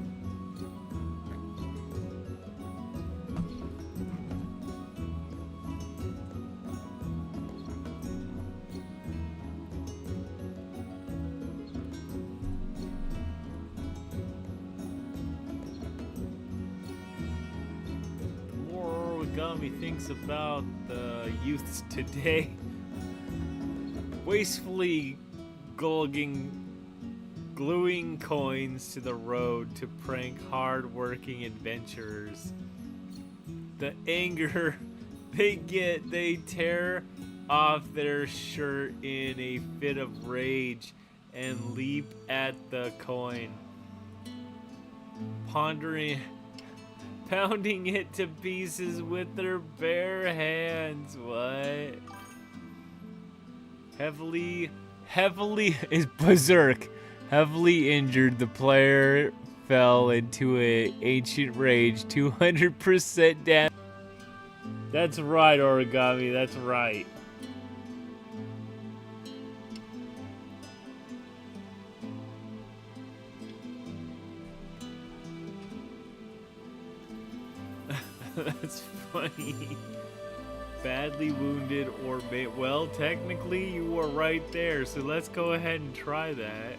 Origami thinks about the youths today wastefully gluing coins to the road to prank hard-working adventurers. The anger they get, they tear off their shirt in a fit of rage and leap at the coin, pounding it to pieces with their bare hands. What? Heavily is berserk. Heavily injured, the player fell into a ancient rage. 200% damage. That's right, Origami. That's right. That's funny. Badly wounded or well, technically you were right there, so let's go ahead and try that.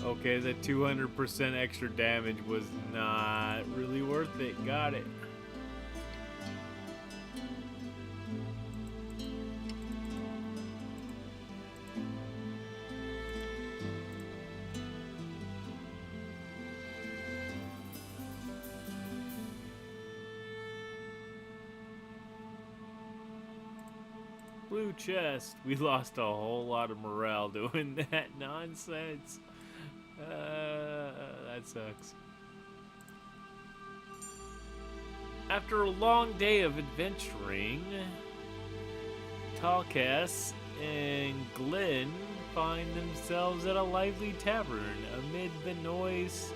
Okay, the 200% extra damage was not really worth it. Got it. Blue chest. We lost a whole lot of morale doing that nonsense. That sucks. After a long day of adventuring, Talkas and Glenn find themselves at a lively tavern. Amid the noise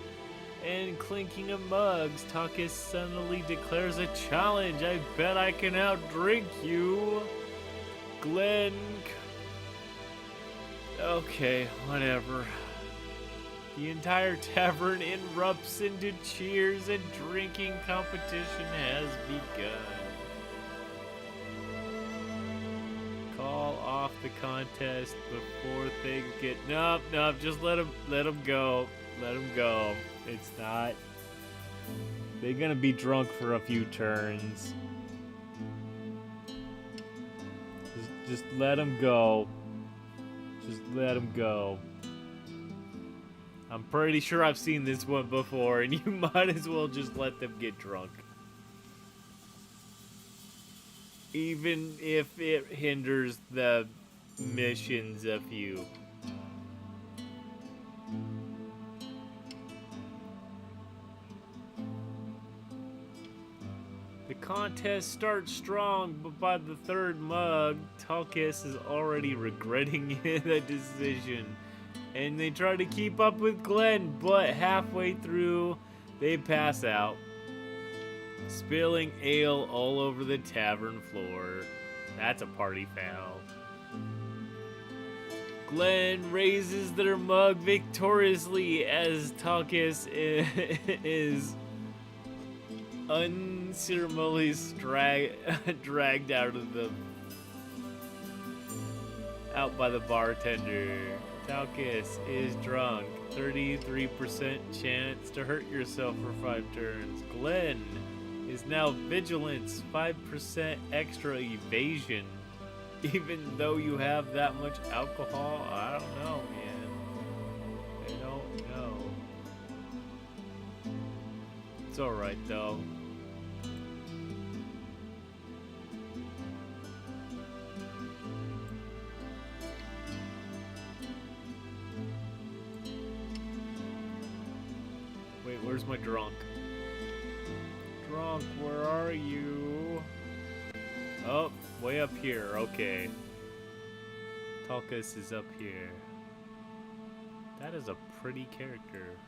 and clinking of mugs, Talkas suddenly declares a challenge. I bet I can outdrink you. Glenn. Okay, whatever. The entire tavern erupts into cheers and drinking competition has begun. Call off the contest before things get... Nope, just let him go. Let him go. It's not... They're gonna be drunk for a few turns. Just let him go. Just let him go. I'm pretty sure I've seen this one before, and you might as well just let them get drunk. Even if it hinders the missions a few. The contest starts strong, but by the third mug, Talkas is already regretting the decision. And they try to keep up with Glenn, but halfway through, they pass out, spilling ale all over the tavern floor. That's a party foul. Glenn raises their mug victoriously as Talkas is unceremoniously dragged out by the bartender. Talkas is drunk. 33% chance to hurt yourself for 5 turns. Glenn is now vigilance. 5% extra evasion. Even though you have that much alcohol, I don't know, man. I don't know. It's alright, though. Wait, where's my drunk? Drunk, where are you? Oh, way up here, okay. Talkas is up here. That is a pretty character.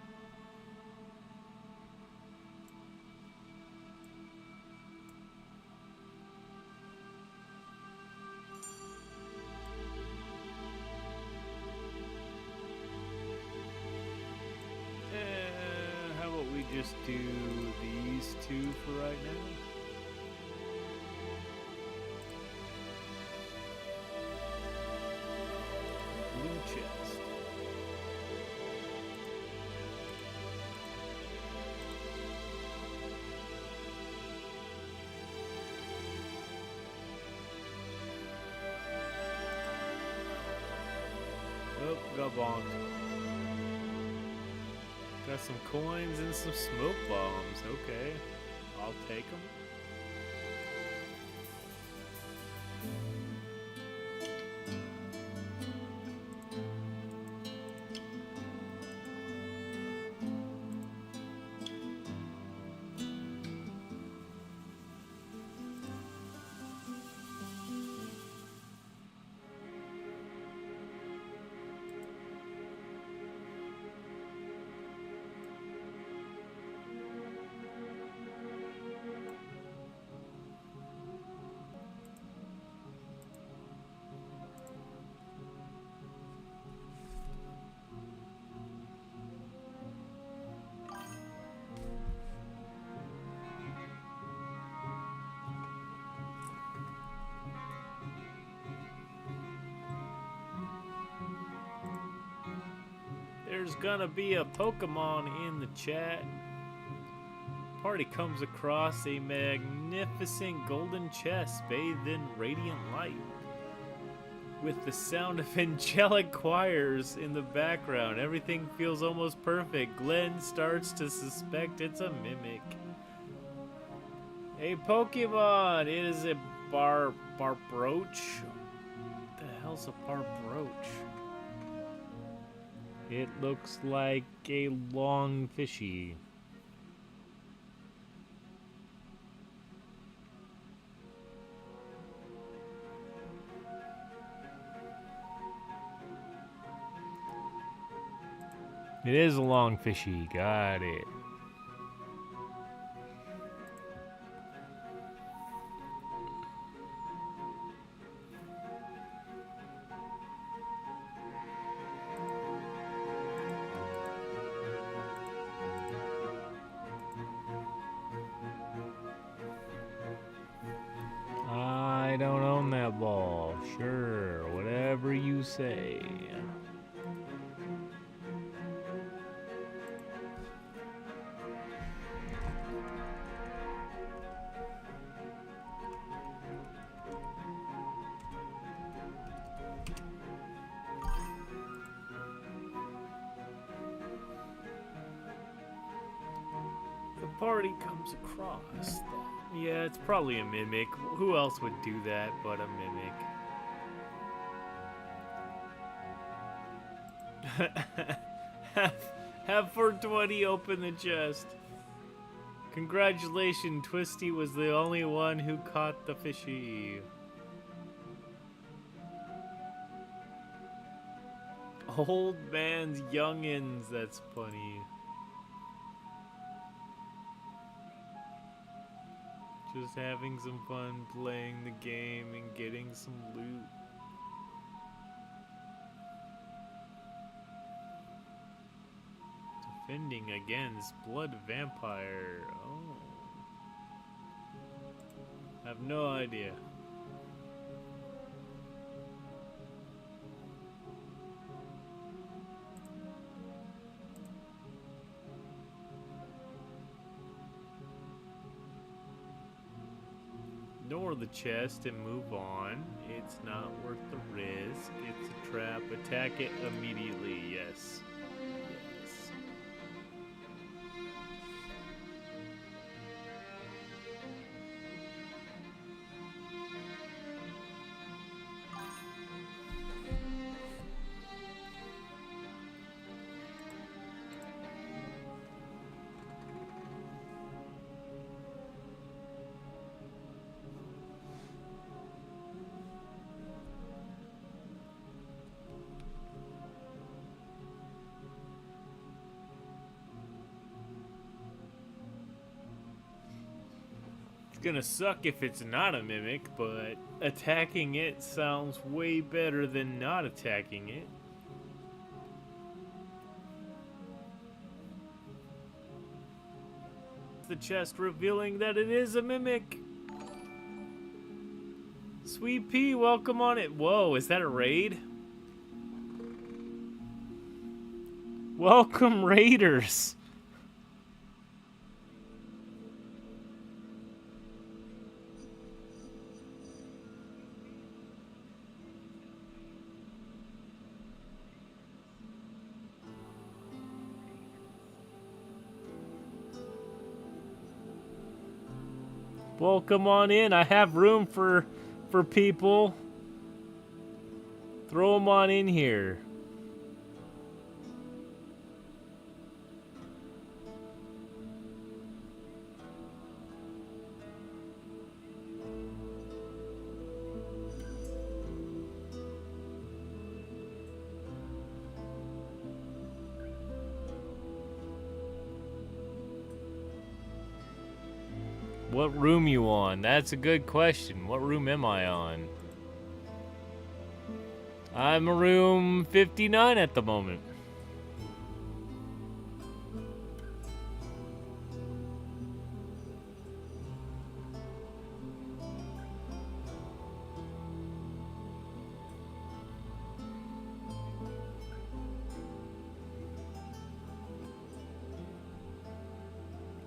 How about we just do these two for right now? Blue chest. Oh, got bonked. Got some coins and some smoke bombs. Okay, I'll take them. there's gonna be a Pokemon in the chat. Party comes across a magnificent golden chest bathed in radiant light. With the sound of angelic choirs in the background, everything feels almost perfect. Glenn starts to suspect it's a mimic. A Pokemon! It is a Barbroach? What the hell's a Barbroach? It looks like a long fishy. It is a long fishy, got it. I don't own that ball. Sure, whatever you say. The party comes across that. Yeah, it's probably a mimic. Who else would do that but a mimic? Have 420 open the chest. Congratulations, Twisty was the only one who caught the fishy. Old man's youngins, that's funny. Just having some fun playing the game and getting some loot. Defending against Blood Vampire. Oh. I have no idea. Ignore the chest and move on. It's not worth the risk. It's a trap. Attack it immediately. Yes. Yes. It's gonna suck if it's not a mimic, but attacking it sounds way better than not attacking it. The chest revealing that it is a mimic. Sweet Pea, welcome on it. Whoa, is that a raid? Welcome, raiders. Welcome on in. I have room for people. Throw them on in here. What room you on? That's a good question. What room am I on? I'm room 59 at the moment.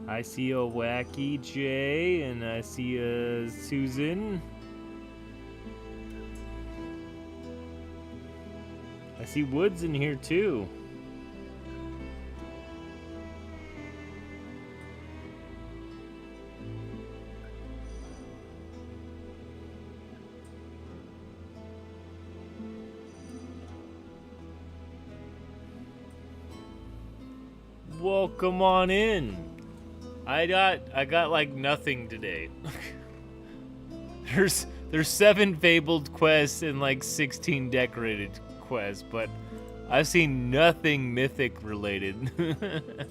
I see a Wacky J, and I see a Susan. I see Woods in here too. Welcome on in. I got like nothing today. There's 7 fabled quests and like 16 decorated quests, but I've seen nothing mythic related. If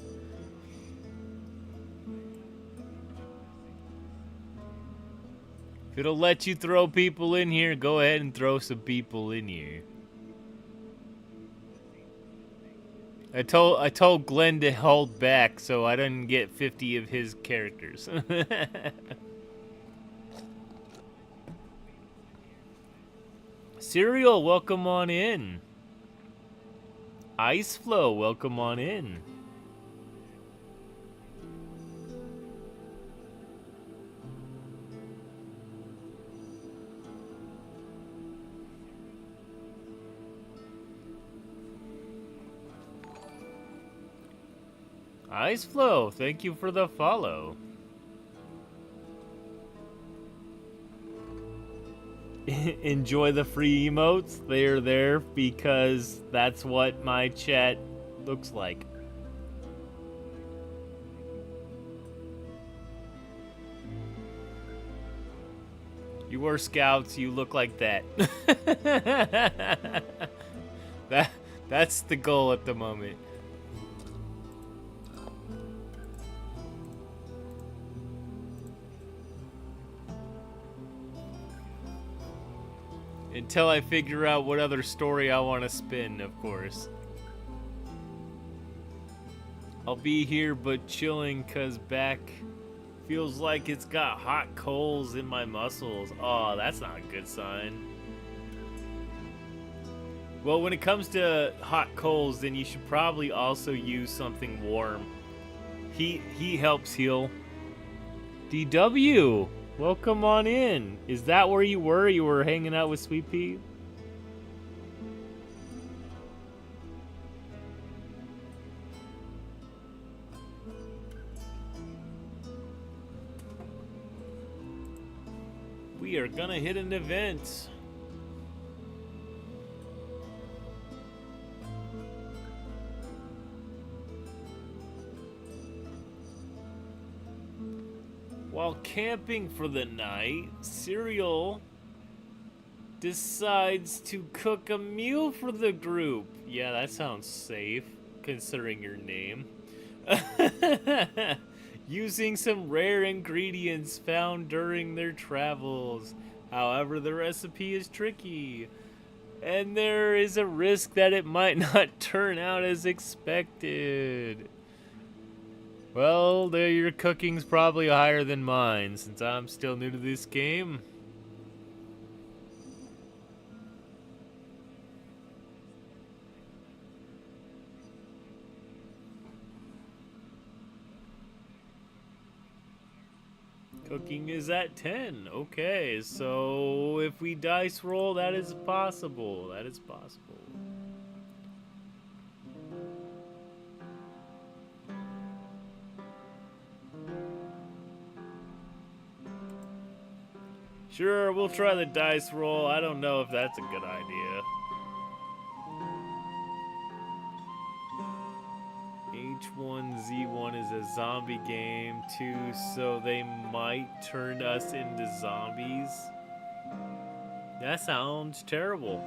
it'll let you throw people in here, go ahead and throw some people in here. I told Glenn to hold back so I didn't get 50 of his characters. Serial, welcome on in. Ice Flow, welcome on in. Ice Flow, thank you for the follow. Enjoy the free emotes. They're there because that's what my chat looks like. You were scouts, you look like that. That's the goal at the moment. Until I figure out what other story I want to spin, of course. I'll be here but chilling cause back feels like it's got hot coals in my muscles. Oh, that's not a good sign. Well, when it comes to hot coals, then you should probably also use something warm. He helps heal. DW! Welcome on in. Is that where you were? You were hanging out with Sweet Pea? We are gonna hit an event. While camping for the night, Serial decides to cook a meal for the group. Yeah, that sounds safe, considering your name. Using some rare ingredients found during their travels. However, the recipe is tricky, and there is a risk that it might not turn out as expected. Well, your cooking's probably higher than mine, since I'm still new to this game. Cooking is at 10. Okay, so if we dice roll, that is possible. That is possible. Sure, we'll try the dice roll. I don't know if that's a good idea. H1Z1 is a zombie game too, so they might turn us into zombies. That sounds terrible.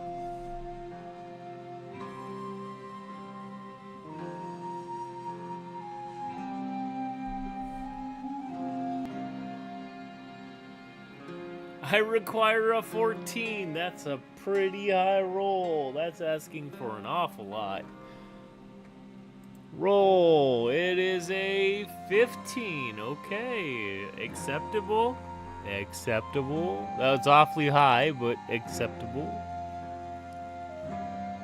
I require a 14. That's a pretty high roll. That's asking for an awful lot. Roll. It is a 15. Okay. Acceptable. Acceptable. That was awfully high, but acceptable.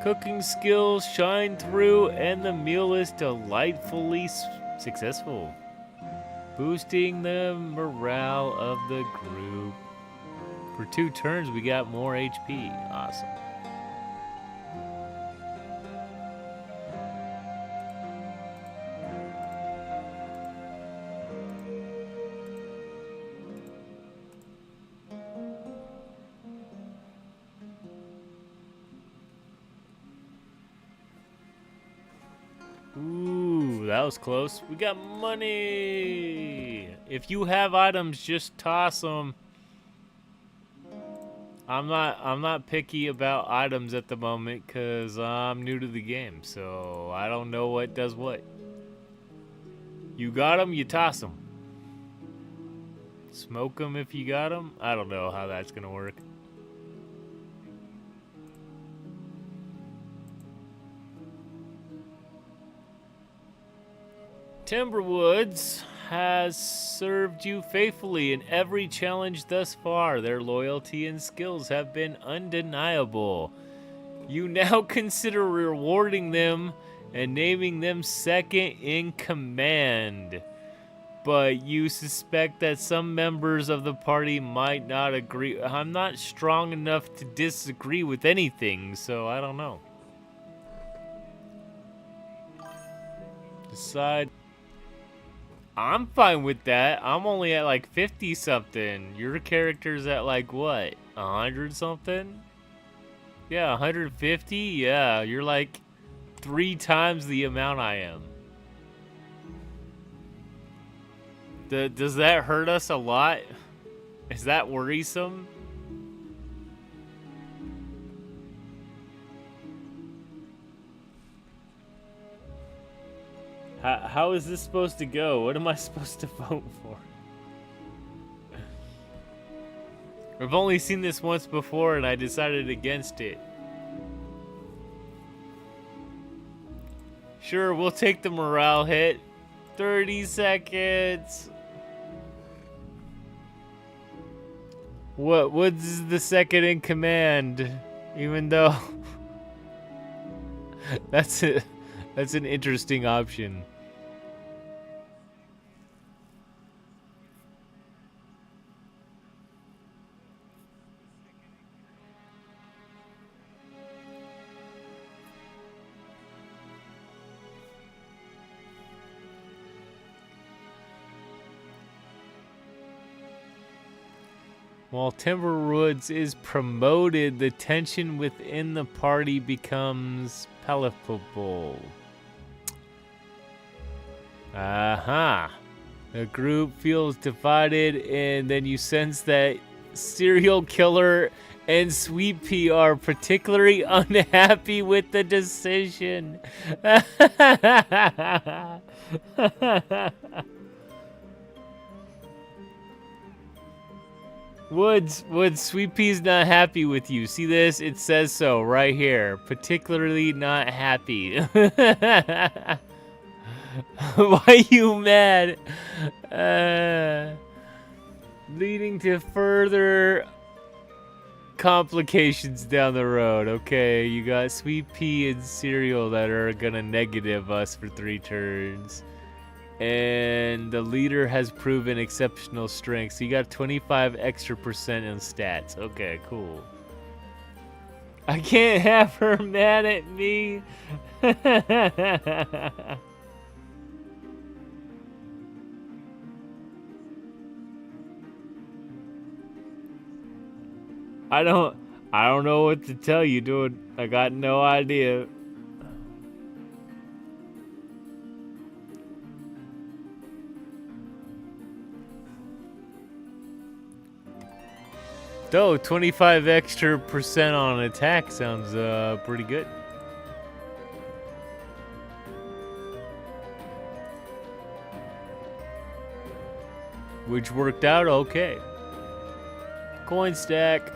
Cooking skills shine through, and the meal is delightfully successful. Boosting the morale of the group. For 2 turns, we got more HP. Awesome. Ooh, that was close. We got money. If you have items, just toss them. I'm not picky about items at the moment because I'm new to the game, so I don't know what does what. You got them, you toss them. Smoke them if you got them. I don't know how that's gonna work. Timberwoods has served you faithfully in every challenge thus far. Their loyalty and skills have been undeniable. You now consider rewarding them and naming them second in command. But you suspect that some members of the party might not agree. I'm not strong enough to disagree with anything, so I don't know. Decide. I'm fine with that. I'm only at like 50 something. Your character's at like what? 100 something? Yeah, 150? Yeah, you're like 3 times the amount I am. Does that hurt us a lot? Is that worrisome? How is this supposed to go? What am I supposed to vote for? I've only seen this once before and I decided against it. Sure, we'll take the morale hit. 30 seconds. What's the second in command? Even though that's an interesting option. While Timberwoods is promoted, the tension within the party becomes palpable. Aha. The group feels divided, and then you sense that serial killer and Sweet Pea are particularly unhappy with the decision. Woods, Sweet Pea's not happy with you. See this? It says so right here. Particularly not happy. Why you mad? Leading to further complications down the road. Okay, you got Sweet Pea and Cereal that are gonna negative us for 3 turns. And the leader has proven exceptional strength. So you got 25 extra percent in stats. Okay, cool. I can't have her mad at me. I don't know what to tell you, dude. I got no idea. Though 25 extra percent on attack sounds pretty good. Which worked out okay. Coin stack.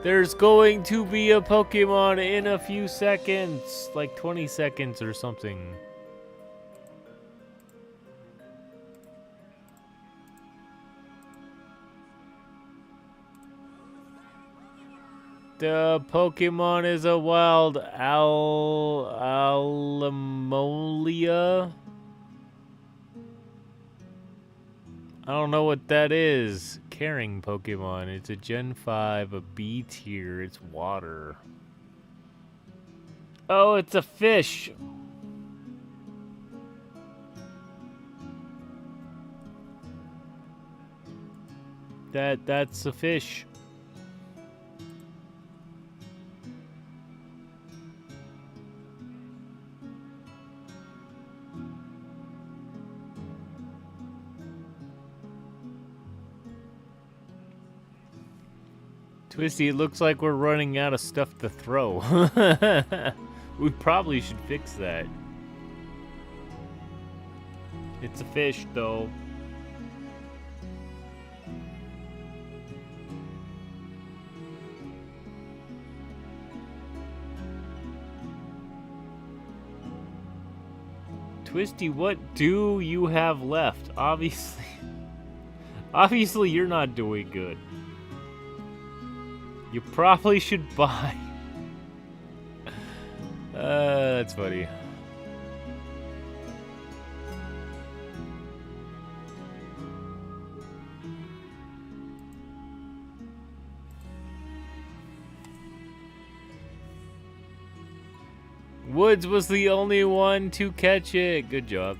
There's going to be a Pokemon in a few seconds, like 20 seconds or something. The Pokemon is a wild Alamolia. I don't know what that is. Caring Pokemon. It's a Gen 5, a B tier. It's water. Oh, it's a fish. That's a fish. Twisty, it looks like we're running out of stuff to throw. We probably should fix that. It's a fish, though. Twisty, what do you have left? Obviously you're not doing good. You probably should buy. That's funny. Woods was the only one to catch it. Good job.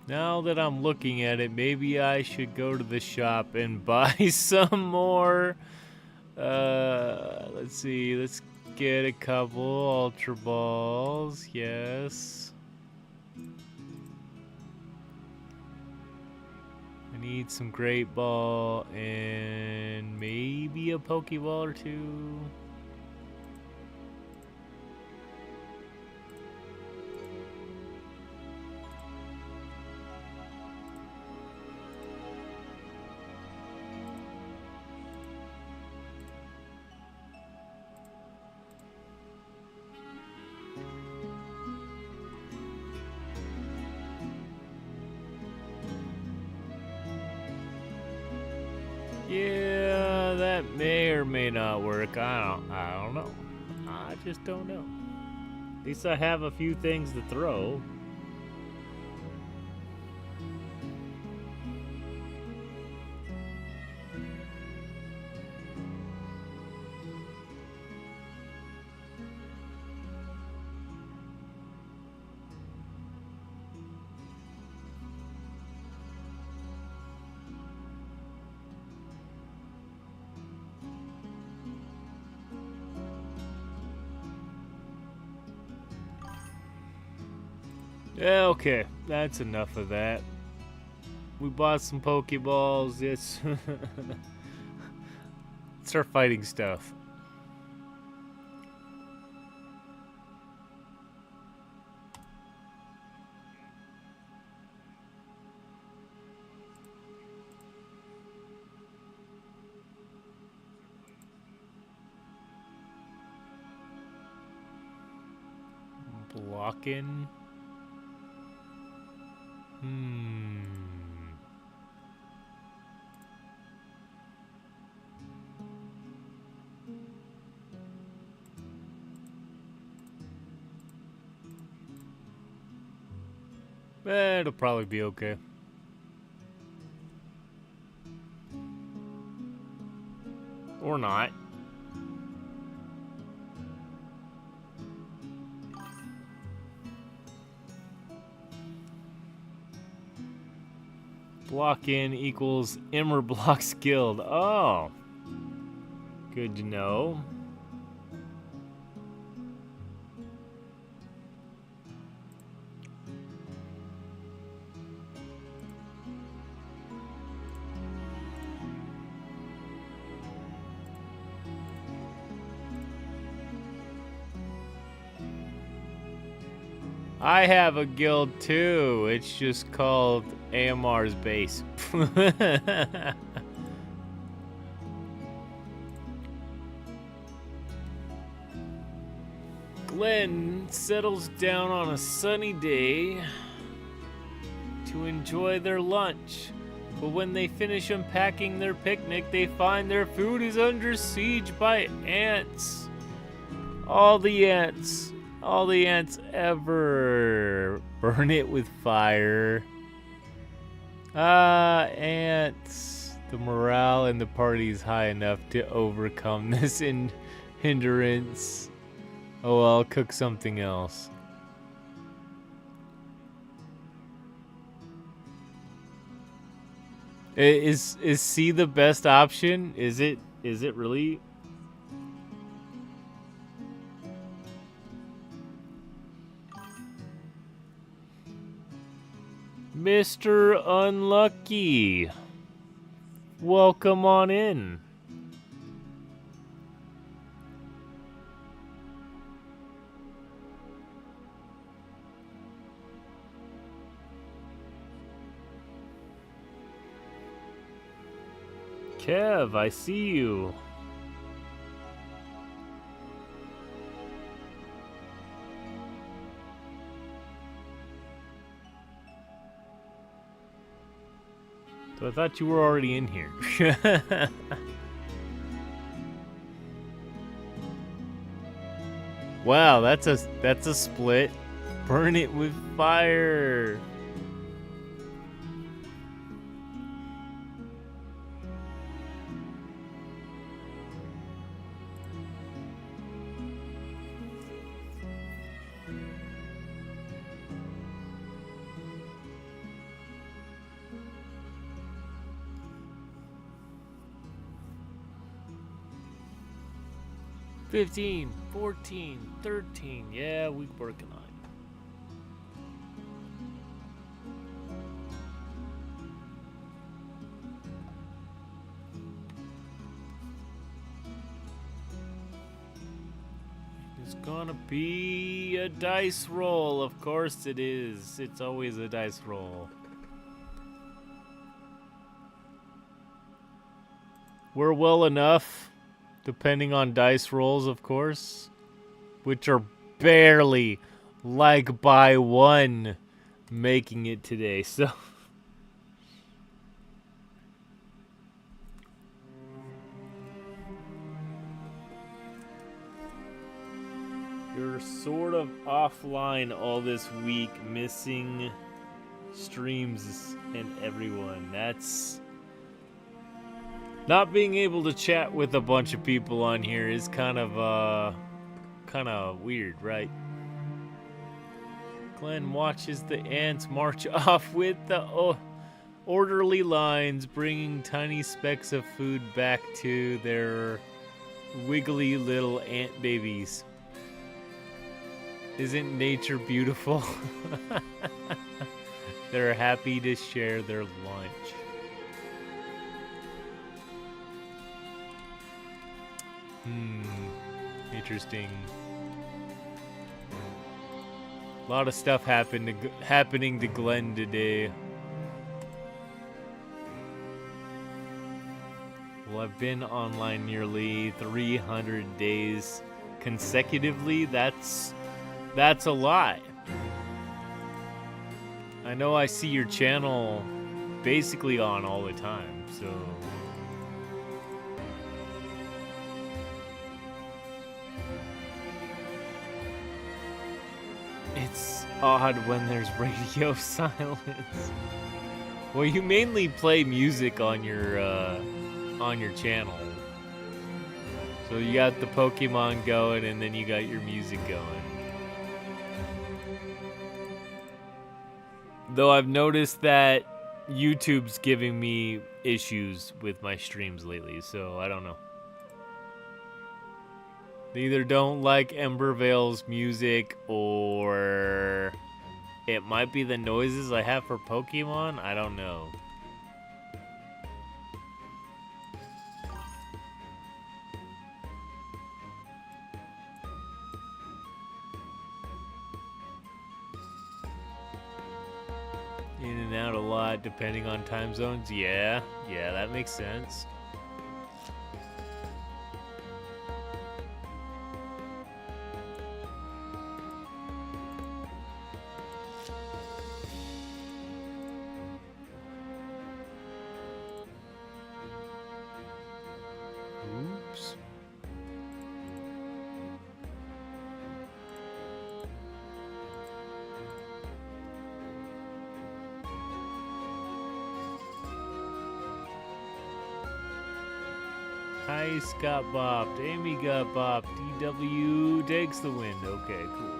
Now that I'm looking at it, maybe I should go to the shop and buy some more. Let's see. Let's get a couple Ultra Balls. Yes. I need some Great Ball and maybe a Pokeball or two. Yeah, that may or may not work. I don't know. I just don't know. At least I have a few things to throw. Yeah, okay. That's enough of that. We bought some Pokeballs. It's start fighting stuff. Blocking. It'll probably be okay. Or not. Block in equals EmberVale skilled. Oh. Good to know. I have a guild too. It's just called AMR's base. Glenn settles down on a sunny day to enjoy their lunch. But when they finish unpacking their picnic, they find their food is under siege by ants. All the ants ever. Burn it with fire. Ants. The morale in the party is high enough to overcome this hindrance. Oh, I'll cook something else. Is C the best option? Is it really? Mr. Unlucky. Welcome on in. Kev, I see you. So I thought you were already in here. Wow, that's a split. Burn it with fire. $15, $14, $13. Yeah, we working on it. It's gonna be a dice roll. Of course it is. It's always a dice roll. We're well enough. Depending on dice rolls, of course, which are barely, like by one, making it today, so. You're sort of offline all this week, missing streams and everyone. That's... Not being able to chat with a bunch of people on here is kind of weird, right? Glenn watches the ants march off with the orderly lines, bringing tiny specks of food back to their wiggly little ant babies. Isn't nature beautiful? They're happy to share their lunch. Interesting. A lot of stuff happening to Glenn today. Well, I've been online nearly 300 days consecutively. That's a lot. I know I see your channel basically on all the time, so... It's odd when there's radio silence. Well, you mainly play music on your channel. So you got the Pokemon going, and then you got your music going. Though I've noticed that YouTube's giving me issues with my streams lately, so I don't know. They either don't like EmberVale's music, or it might be the noises I have for Pokemon. I don't know. In and out a lot depending on time zones. Yeah, that makes sense. Heist got bopped. Amy got bopped. DW takes the win. Okay, cool.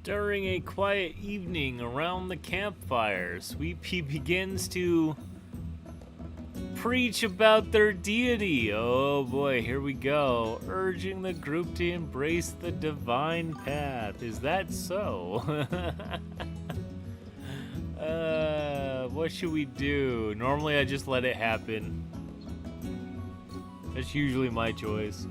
During a quiet evening around the campfire, Sweet Pea begins to preach about their deity. Oh boy, here we go. Urging the group to embrace the divine path. Is that so? What should we do? Normally I just let it happen. That's usually my choice.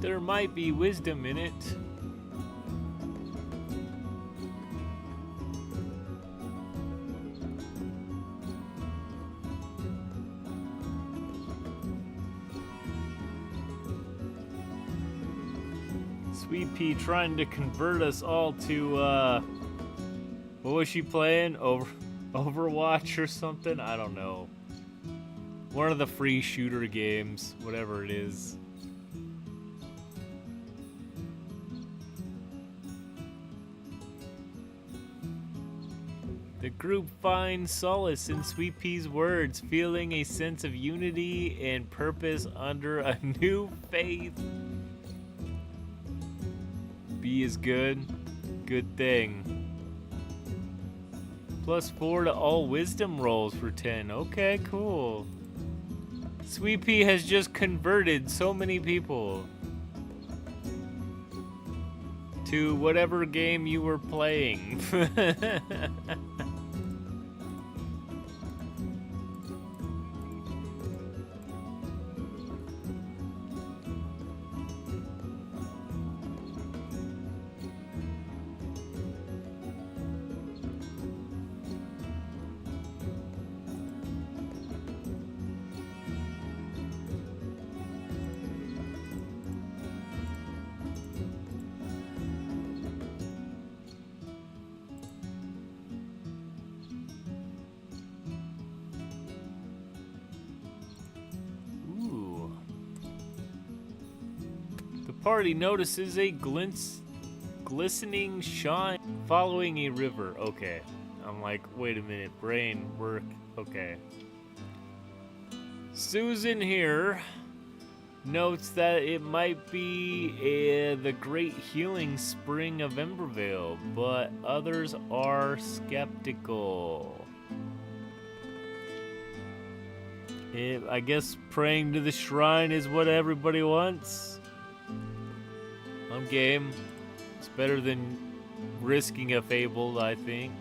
There might be wisdom in it. Sweet Pea trying to convert us all to, what was she playing? Overwatch or something? I don't know. One of the free shooter games, whatever it is. The group finds solace in Sweet Pea's words, feeling a sense of unity and purpose under a new faith. B is good. Good thing. +4 to all wisdom rolls for 10. Okay, cool. Sweet Pea has just converted so many people to whatever game you were playing. Party notices a glistening shine following a river. Okay. I'm like, wait a minute. Brain work. Okay. Susan here notes that it might be the great healing spring of EmberVale, but others are skeptical. I guess praying to the shrine is what everybody wants. I'm game. It's better than risking a fable, I think.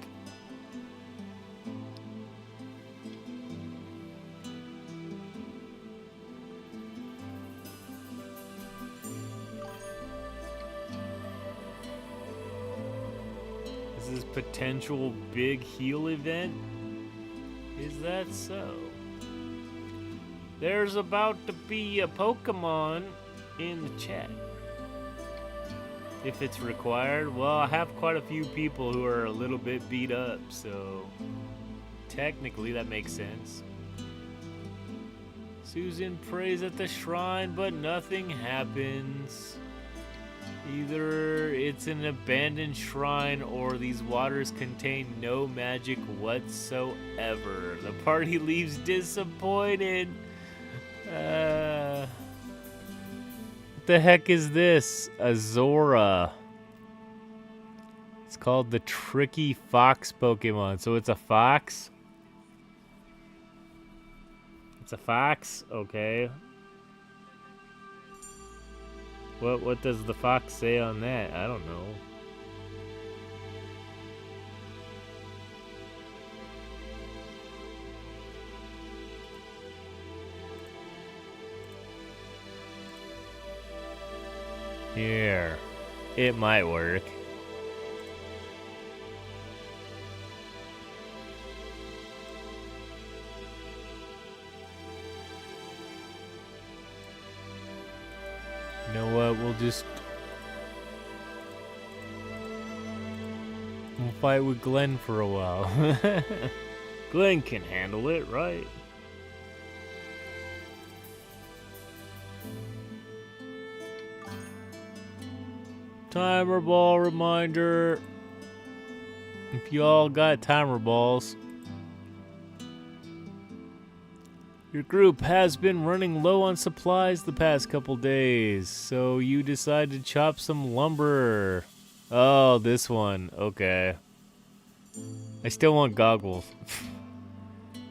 This is potential big heal event? Is that so? There's about to be a Pokemon in the chat. If it's required. Well, I have quite a few people who are a little bit beat up, so technically that makes sense. Susan prays at the shrine, but nothing happens. Either it's an abandoned shrine or these waters contain no magic whatsoever. The party leaves disappointed. What the heck is this? Azora. It's called the Tricky Fox Pokemon. So it's a fox? It's a fox? Okay. What does the fox say on that? I don't know. Here. It might work. You know what? We'll fight with Glenn for a while. Glenn can handle it, right? Timer ball reminder. If y'all got timer balls. Your group has been running low on supplies the past couple days, so you decide to chop some lumber. Oh, this one. Okay. I still want goggles.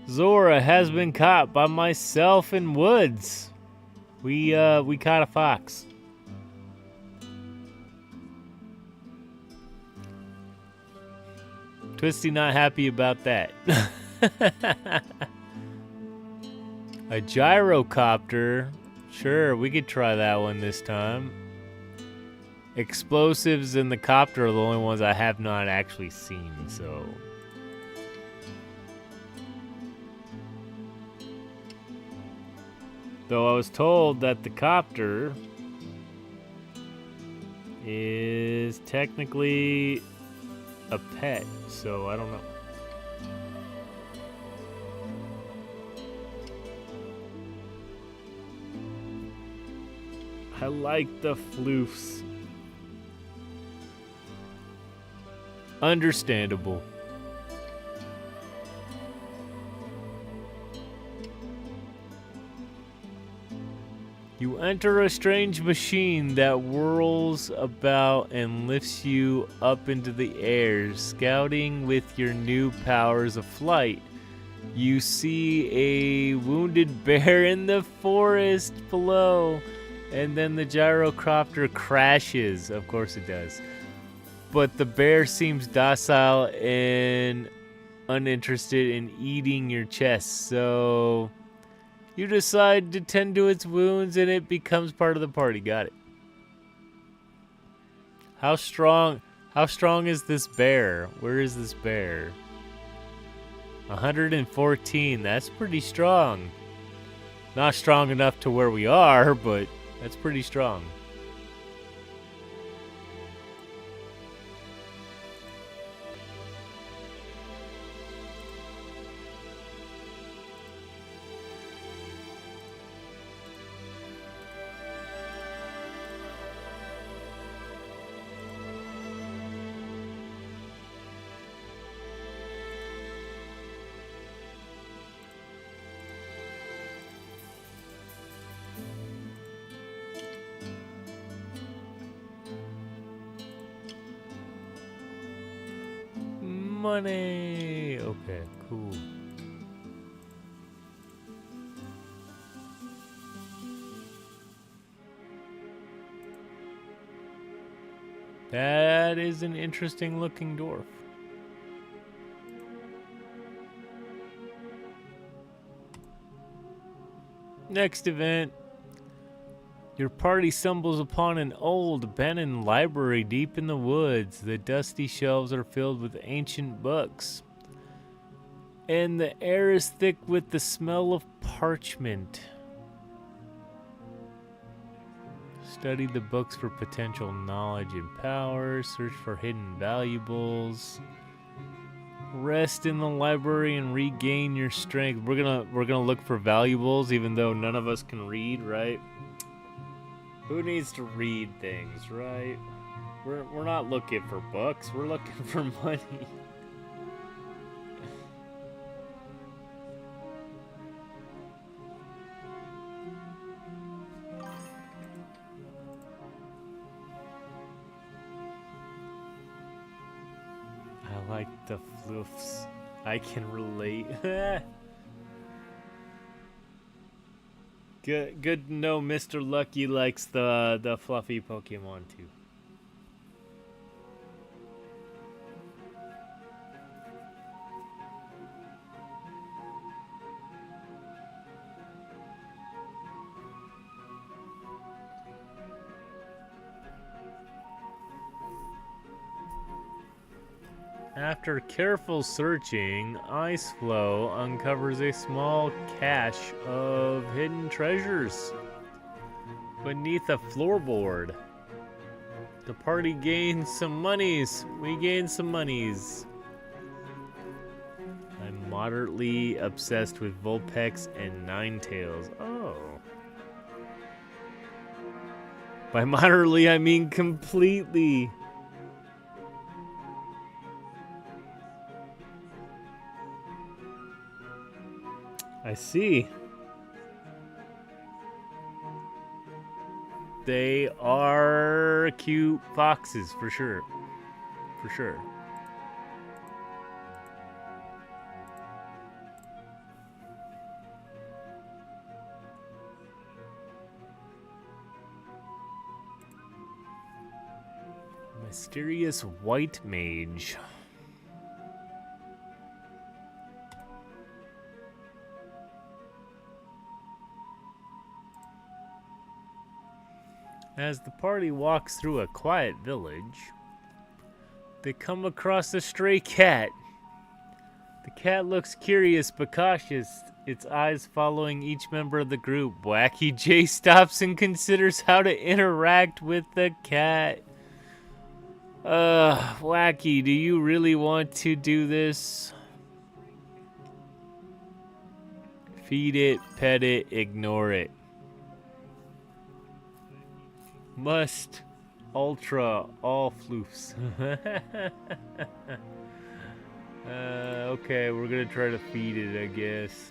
Zora has been caught by myself in woods. We caught a fox. Twisty not happy about that. A gyrocopter. Sure, we could try that one this time. Explosives and the copter are the only ones I have not actually seen, so... Though I was told that the copter is technically a pet, so I don't know. I like the floofs. Understandable. You enter a strange machine that whirls about and lifts you up into the air, scouting with your new powers of flight. You see a wounded bear in the forest below, and then the gyrocopter crashes. Of course it does. But the bear seems docile and uninterested in eating your chest, so... You decide to tend to its wounds and it becomes part of the party. Got it. How strong is this bear? Where is this bear? 114. That's pretty strong. Not strong enough to where we are, but that's pretty strong. Money. Okay, cool. That is an interesting looking dwarf. Next event. Your party stumbles upon an old, abandoned library deep in the woods. The dusty shelves are filled with ancient books, and the air is thick with the smell of parchment. Study the books for potential knowledge and power. Search for hidden valuables. Rest in the library and regain your strength. We're gonna look for valuables, even though none of us can read, right? Who needs to read things, right? We're not looking for books. We're looking for money. I like the floofs. I can relate. Good to know Mr. Lucky likes the fluffy Pokemon too. After careful searching, ice flow uncovers a small cache of hidden treasures beneath a floorboard. The party gains some monies. We gain some monies. I'm moderately obsessed with Vulpix and Ninetales. Oh. By moderately, I mean completely. I see. They are cute foxes, for sure. For sure. Mysterious white mage. As the party walks through a quiet village, they come across a stray cat. The cat looks curious but cautious, its eyes following each member of the group. Wacky J stops and considers how to interact with the cat. Wacky, do you really want to do this? Feed it, pet it, ignore it. Must ultra all floofs. Okay, we're gonna try to feed it, I guess.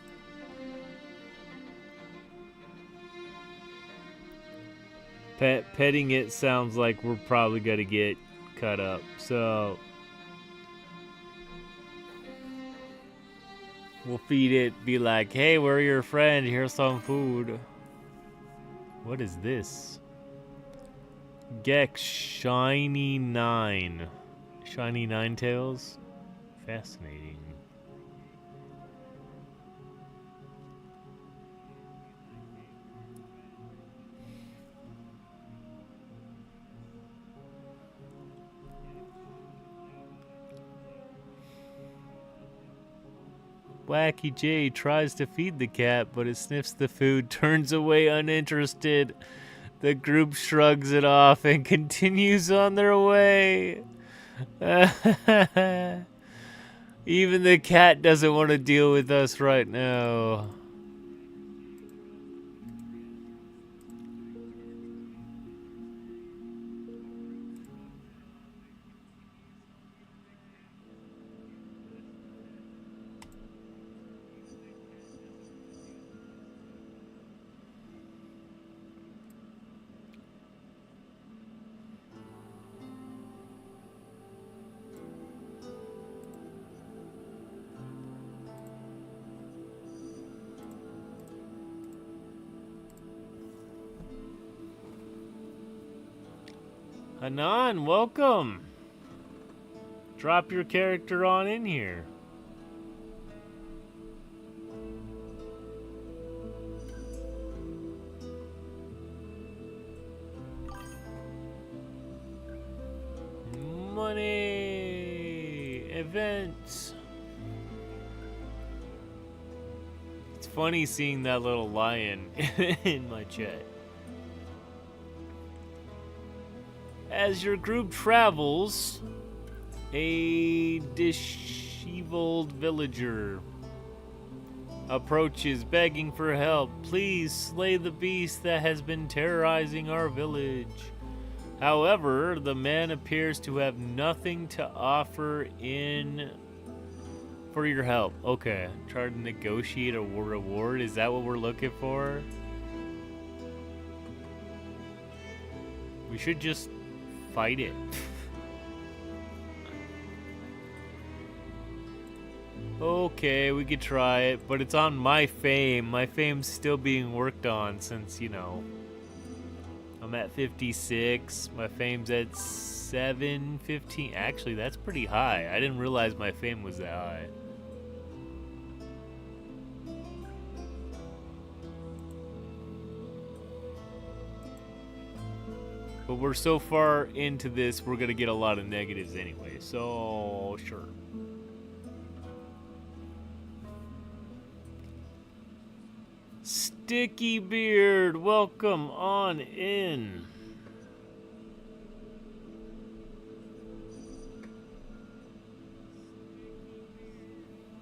Petting it sounds like we're probably gonna get cut up, so we'll feed it, be like, hey, we're your friend, here's some food. What is this? Gex Shiny 9. Shiny Ninetales? Fascinating. Wacky J tries to feed the cat, but it sniffs the food, turns away uninterested. The group shrugs it off and continues on their way. Even the cat doesn't want to deal with us right now. Anon, welcome. Drop your character on in here. Money events. It's funny seeing that little lion in my chat. As your group travels, a disheveled villager approaches begging for help. Please slay the beast that has been terrorizing our village. However, the man appears to have nothing to offer in for your help. Okay, try to negotiate a reward. Is that what we're looking for? We should just fight it. Okay, we could try it, but it's on my fame. My fame's still being worked on since, you know, I'm at 56. My fame's at 715. Actually, that's pretty high. I didn't realize my fame was that high. But we're so far into this, we're gonna get a lot of negatives anyway, so sure. Sticky Beard, welcome on in.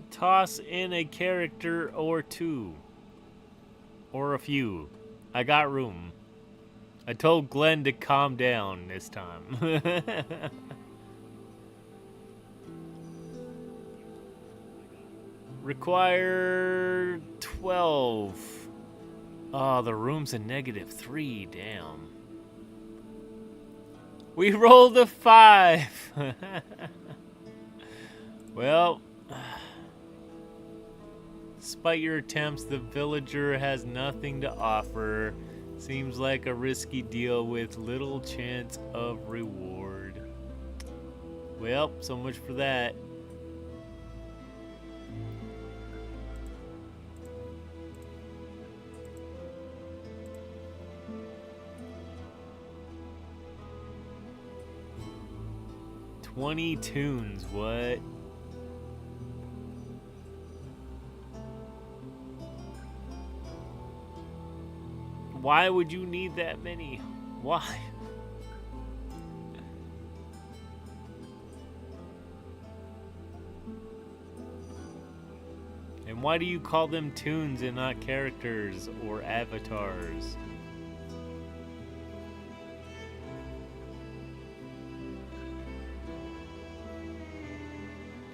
Toss in a character or two. Or a few. I got room. I told Glenn to calm down this time. Require 12. Oh, the room's a -3. Damn. We rolled a 5. Well, despite your attempts, the villager has nothing to offer. Seems like a risky deal with little chance of reward. Well, so much for that. $20 tunes, what? Why would you need that many? Why? And why do you call them tunes and not characters or avatars?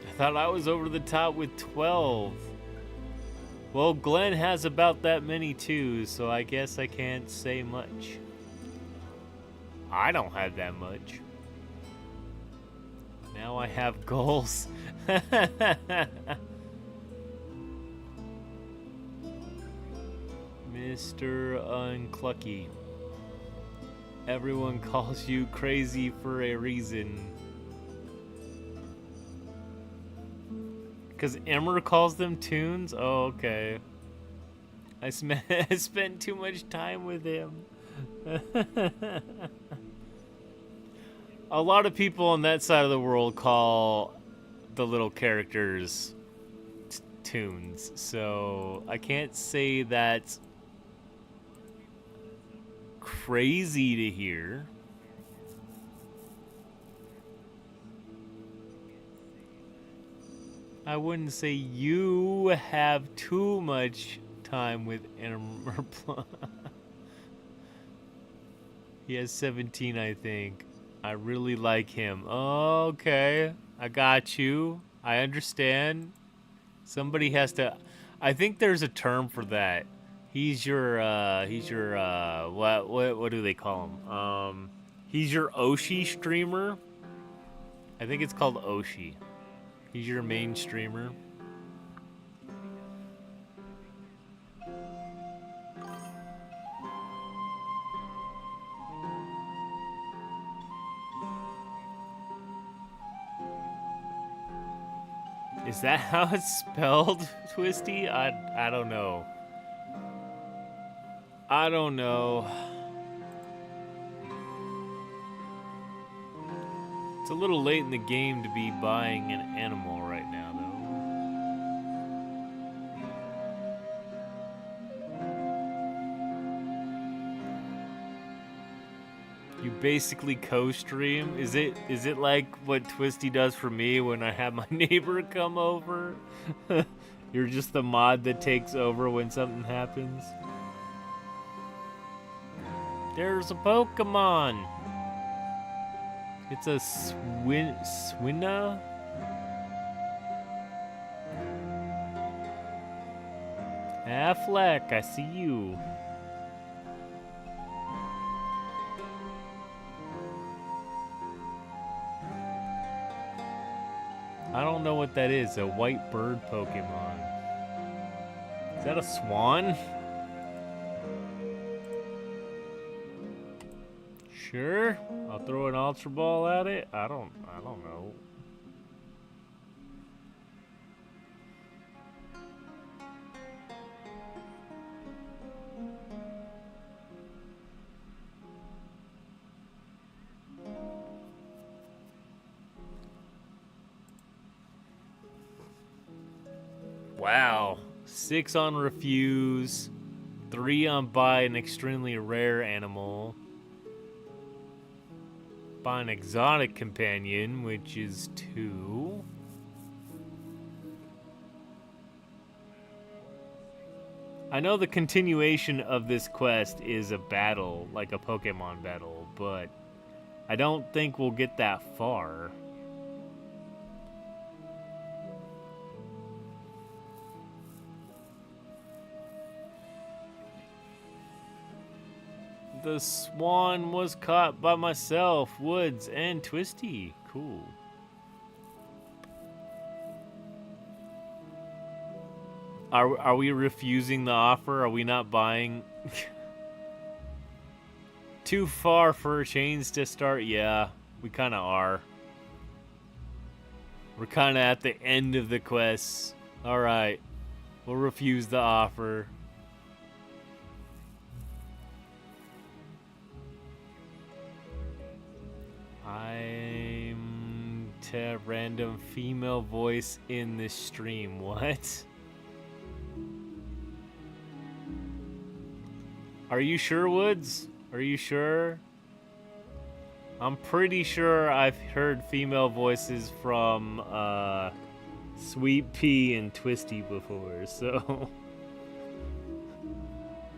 I thought I was over the top with 12. Well, Glenn has about that many too, so I guess I can't say much. I don't have that much. Now I have goals. Mr. Unclucky. Everyone calls you crazy for a reason. Because Emmer calls them tunes? Oh, okay. I spent too much time with him. A lot of people on that side of the world call the little characters tunes, so I can't say that's crazy to hear. I wouldn't say you have too much time with Emmer. He has 17, I think. I really like him. Oh, okay. I got you. I understand. Somebody has to... I think there's a term for that. He's your, what do they call him? He's your Oshi streamer. I think it's called Oshi. He's your main streamer. Is that how it's spelled, Twisty? I don't know. I don't know. It's a little late in the game to be buying an animal right now, though. You basically co-stream? Is it like what Twisty does for me when I have my neighbor come over? You're just the mod that takes over when something happens? There's a Pokemon! It's a Swinna? Affleck, I see you. I don't know what that is, a white bird Pokemon. Is that a swan? Sure, I'll throw an Ultra Ball at it. I don't know. Wow, 6 on refuse. 3 on buy an extremely rare animal. Buy an exotic companion, which is 2. I know the continuation of this quest is a battle, like a Pokemon battle, but I don't think we'll get that far. The swan was caught by myself, Woods, and Twisty. Cool. Are we refusing the offer? Are we not buying? Too far for chains to start? Yeah, we kind of are. We're kind of at the end of the quest. All right, we'll refuse the offer. I'm to random female voice in this stream. What? Are you sure, Woods? Are you sure? I'm pretty sure I've heard female voices from Sweet Pea and Twisty before, so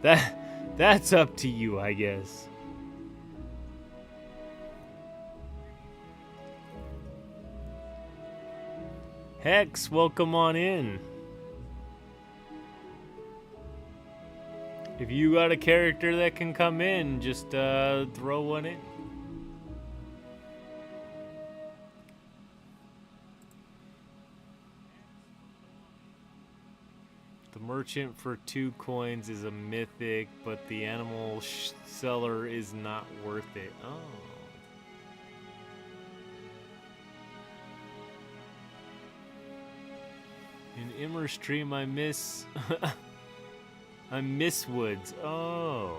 that's up to you, I guess. Hex, welcome on in. If you got a character that can come in, just throw one in. The merchant for 2 coins is a mythic, but the animal seller is not worth it. Oh. In Immer's stream, I miss Woods. Oh.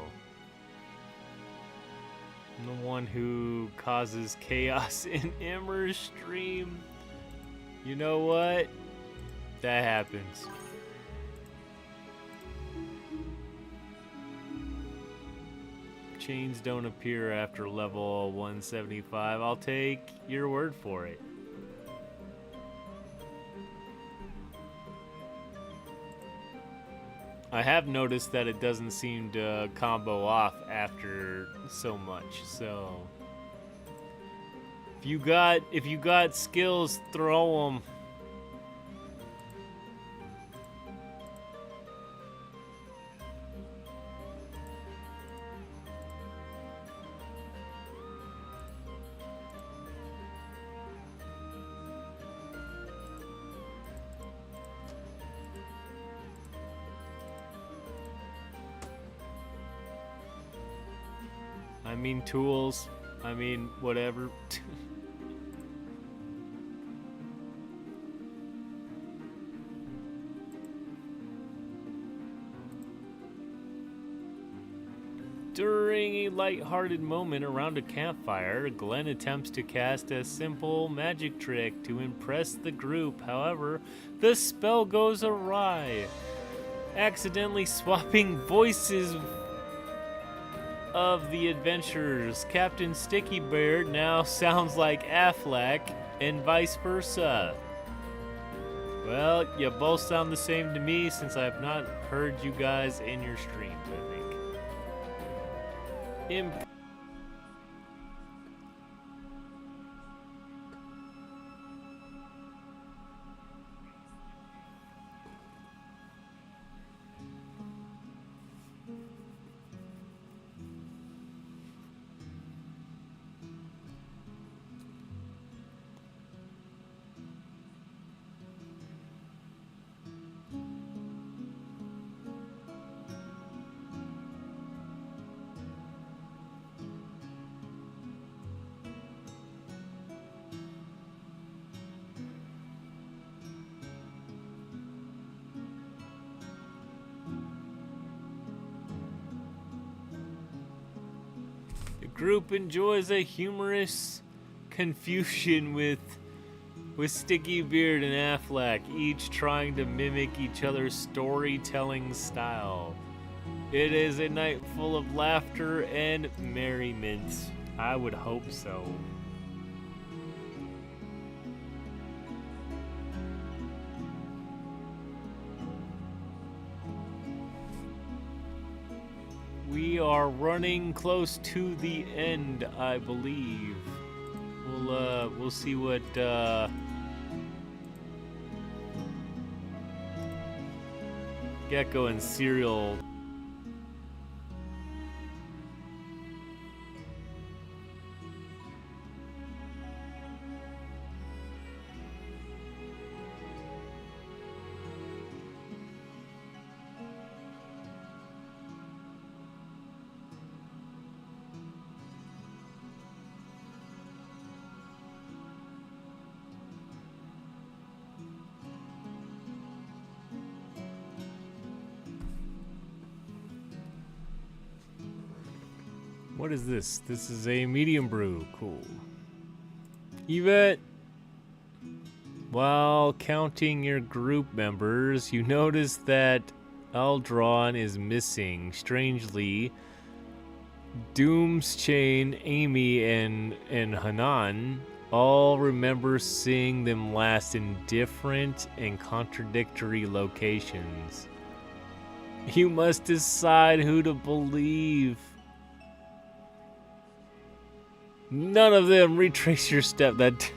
I'm the one who causes chaos in Immer's stream. You know what? That happens. Chains don't appear after level 175. I'll take your word for it. I have noticed that it doesn't seem to combo off after so much, so if you got skills, throw them. I mean tools. I mean whatever. During a light-hearted moment around a campfire, Glenn attempts to cast a simple magic trick to impress the group. However, the spell goes awry, accidentally swapping voices of the adventurers. Captain Stickybeard now sounds like Affleck, and vice versa. Well, you both sound the same to me since I have not heard you guys in your streams, I think. Group enjoys a humorous confusion with Stickybeard and Affleck, each trying to mimic each other's storytelling style. It is a night full of laughter and merriment. I would hope so. We are running close to the end, I believe. We'll see what Gecko and Cereal. What is this? This is a medium brew. Cool. Yvette, while counting your group members, you notice that Aldron is missing. Strangely, Doom's Chain, Amy, and Hanan all remember seeing them last in different and contradictory locations. You must decide who to believe. None of them. Retrace your step. That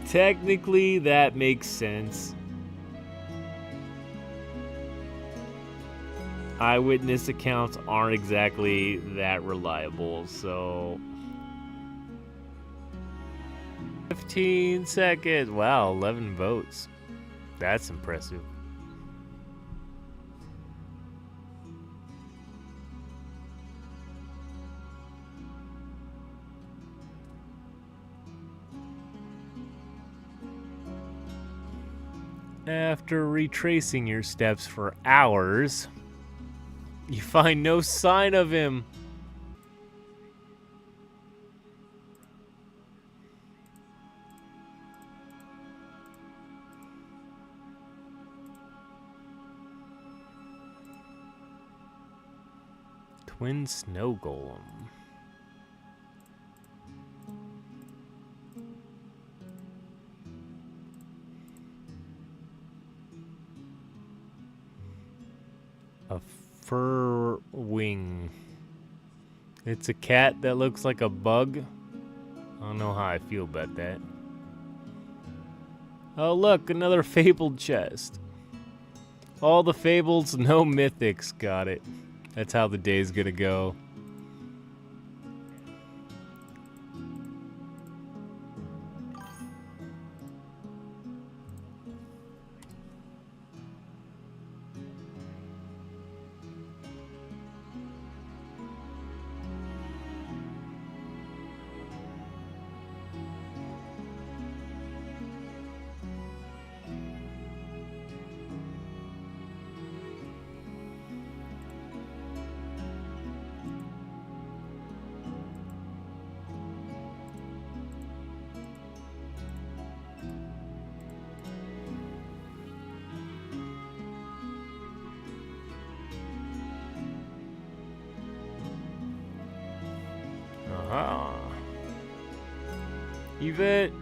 technically that makes sense. Eyewitness accounts aren't exactly that reliable, so 15 seconds. Wow, 11 votes. That's impressive. After retracing your steps for hours, you find no sign of him. Twin snow golem. A fur wing. It's a cat that looks like a bug. I don't know how I feel about that. Oh look, another fabled chest. All the fables, no mythics. Got it. That's how the day's gonna go. Yvette,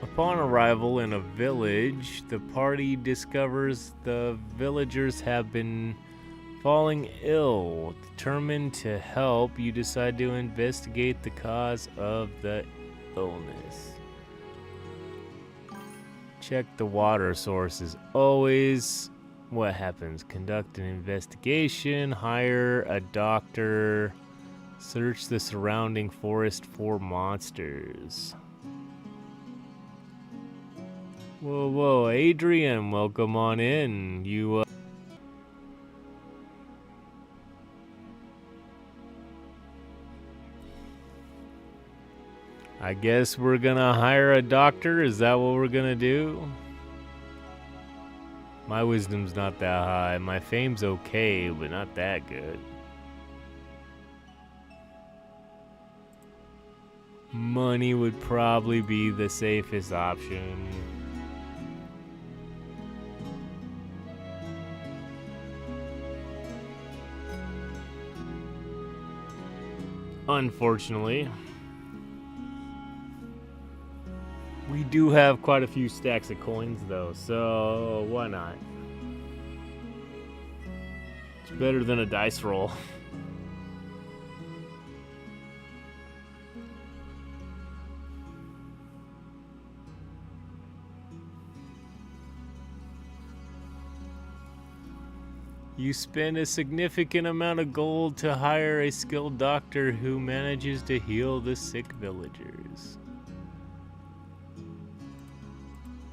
upon arrival in a village, the party discovers the villagers have been falling ill. Determined to help, you decide to investigate the cause of the illness. Check the water sources always. What happens? Conduct an investigation, hire a doctor. Search the surrounding forest for monsters. Whoa, Adrian, welcome on in. I guess we're gonna hire a doctor. Is that what we're gonna do? My wisdom's not that high. My fame's okay, but not that good. Money would probably be the safest option. unfortunately. We do have quite a few stacks of coins, though, so why not? It's better than a dice roll. You spend a significant amount of gold to hire a skilled doctor who manages to heal the sick villagers.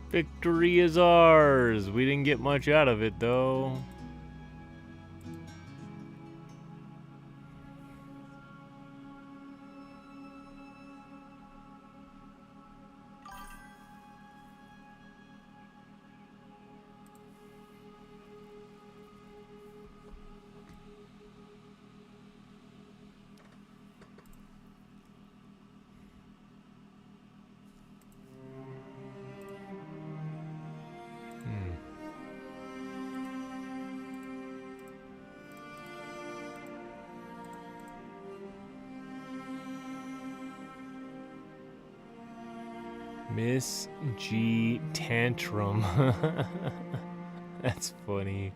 Victory is ours. We didn't get much out of it, though. Miss G Tantrum. That's funny.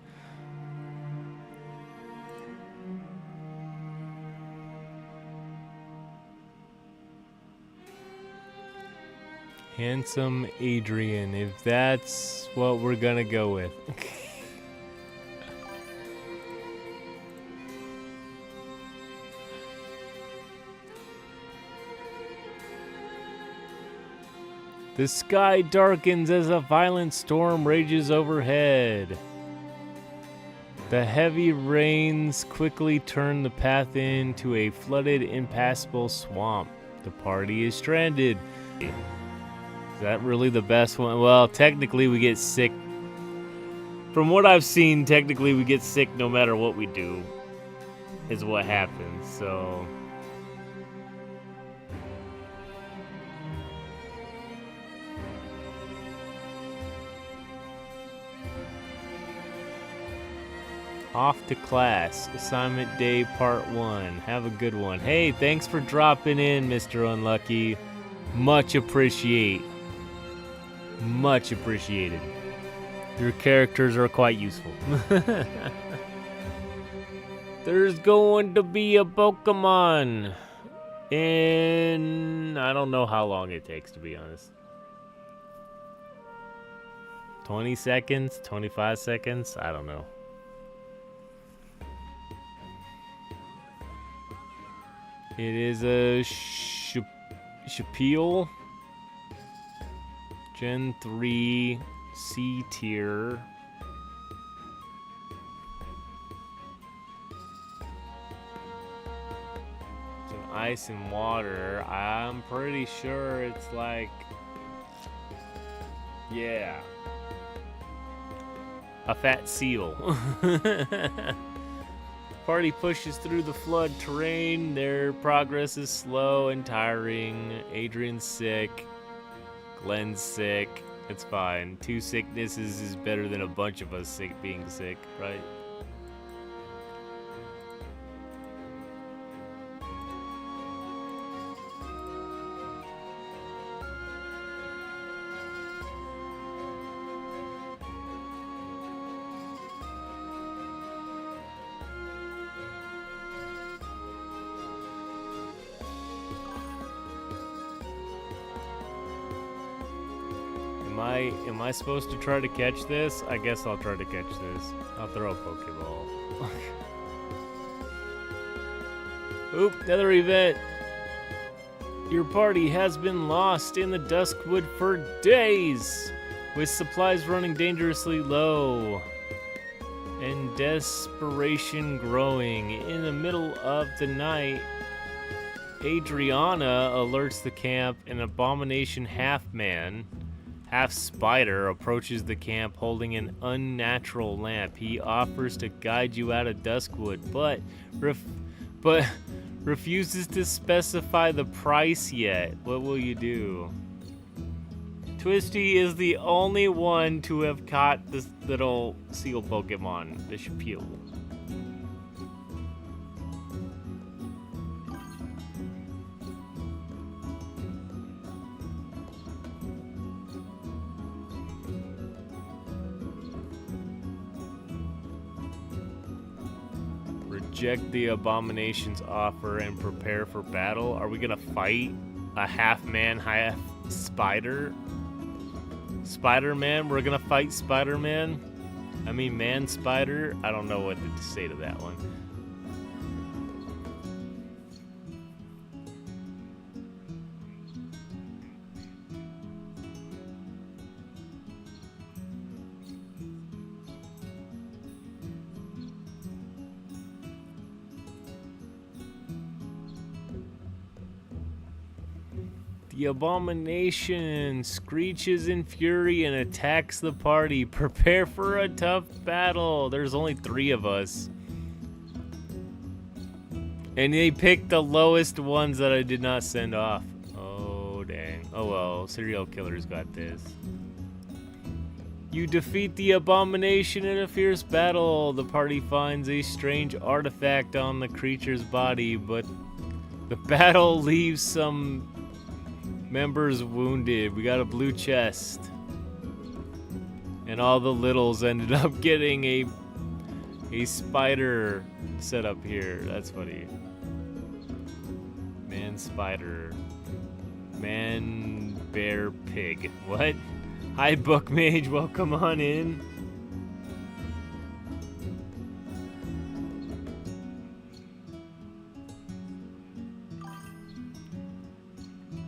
Handsome Adrian, if that's what we're gonna go with. The sky darkens as a violent storm rages overhead. The heavy rains quickly turn the path into a flooded, impassable swamp. The party is stranded. Is that really the best one? Well, technically we get sick. From what I've seen, technically we get sick no matter what we do, is what happens, so... Off to class. Assignment day part 1. Have a good one. Hey, thanks for dropping in, Mr. Unlucky. Much appreciate. Much appreciated. Your characters are quite useful. There's going to be a Pokemon in... I don't know how long it takes, to be honest. 20 seconds? 25 seconds? I don't know. It is a Shapeal Gen 3 C tier. It's an ice and water. I'm pretty sure it's like, yeah, a fat seal. Party pushes through the flood terrain. Their progress is slow and tiring. Adrian's sick. Glenn's sick. It's fine. 2 sicknesses is better than a bunch of us being sick, right? Am I supposed to try to catch this? I guess I'll try to catch this. I'll throw a Pokeball. Oop, another event. Your party has been lost in the Duskwood for days, with supplies running dangerously low and desperation growing. In the middle of the night, Adriana alerts the camp. An abomination half-man, half-spider approaches the camp holding an unnatural lamp. He offers to guide you out of Duskwood, but refuses to specify the price yet. What will you do? Twisty is the only one to have caught this little seal Pokemon, the Shapeal. Reject the abomination's offer and prepare for battle. Are we gonna fight a half man, half spider? Spider-Man? We're gonna fight Spider-Man? I mean, man spider? I don't know what to say to that one. The abomination screeches in fury and attacks the party. Prepare for a tough battle. There's only 3 of us. And they picked the lowest ones that I did not send off. Oh, dang. Oh, well. Serial killers got this. You defeat the abomination in a fierce battle. The party finds a strange artifact on the creature's body, but the battle leaves some members wounded. We got a blue chest. And all the littles ended up getting a spider set up here. That's funny. Man spider. Man bear pig. What? Hi book mage, welcome on in.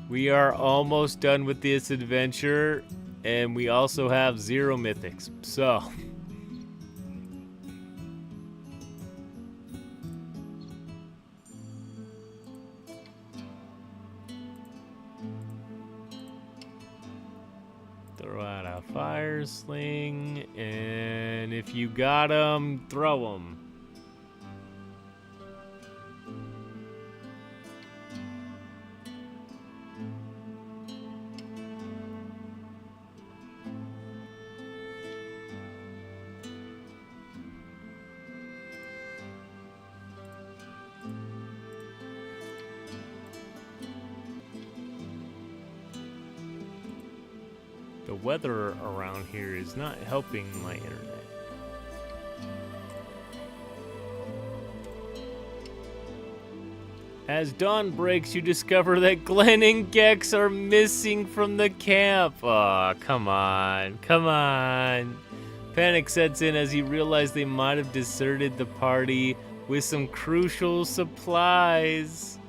We are almost done with this adventure, and we also have 0 mythics, so. Throw out a fire sling, and if you got 'em, throw 'em. The weather around here is not helping my internet. As dawn breaks, you discover that Glenn and Gex are missing from the camp. Aw, come on, come on. Panic sets in as he realized they might have deserted the party with some crucial supplies.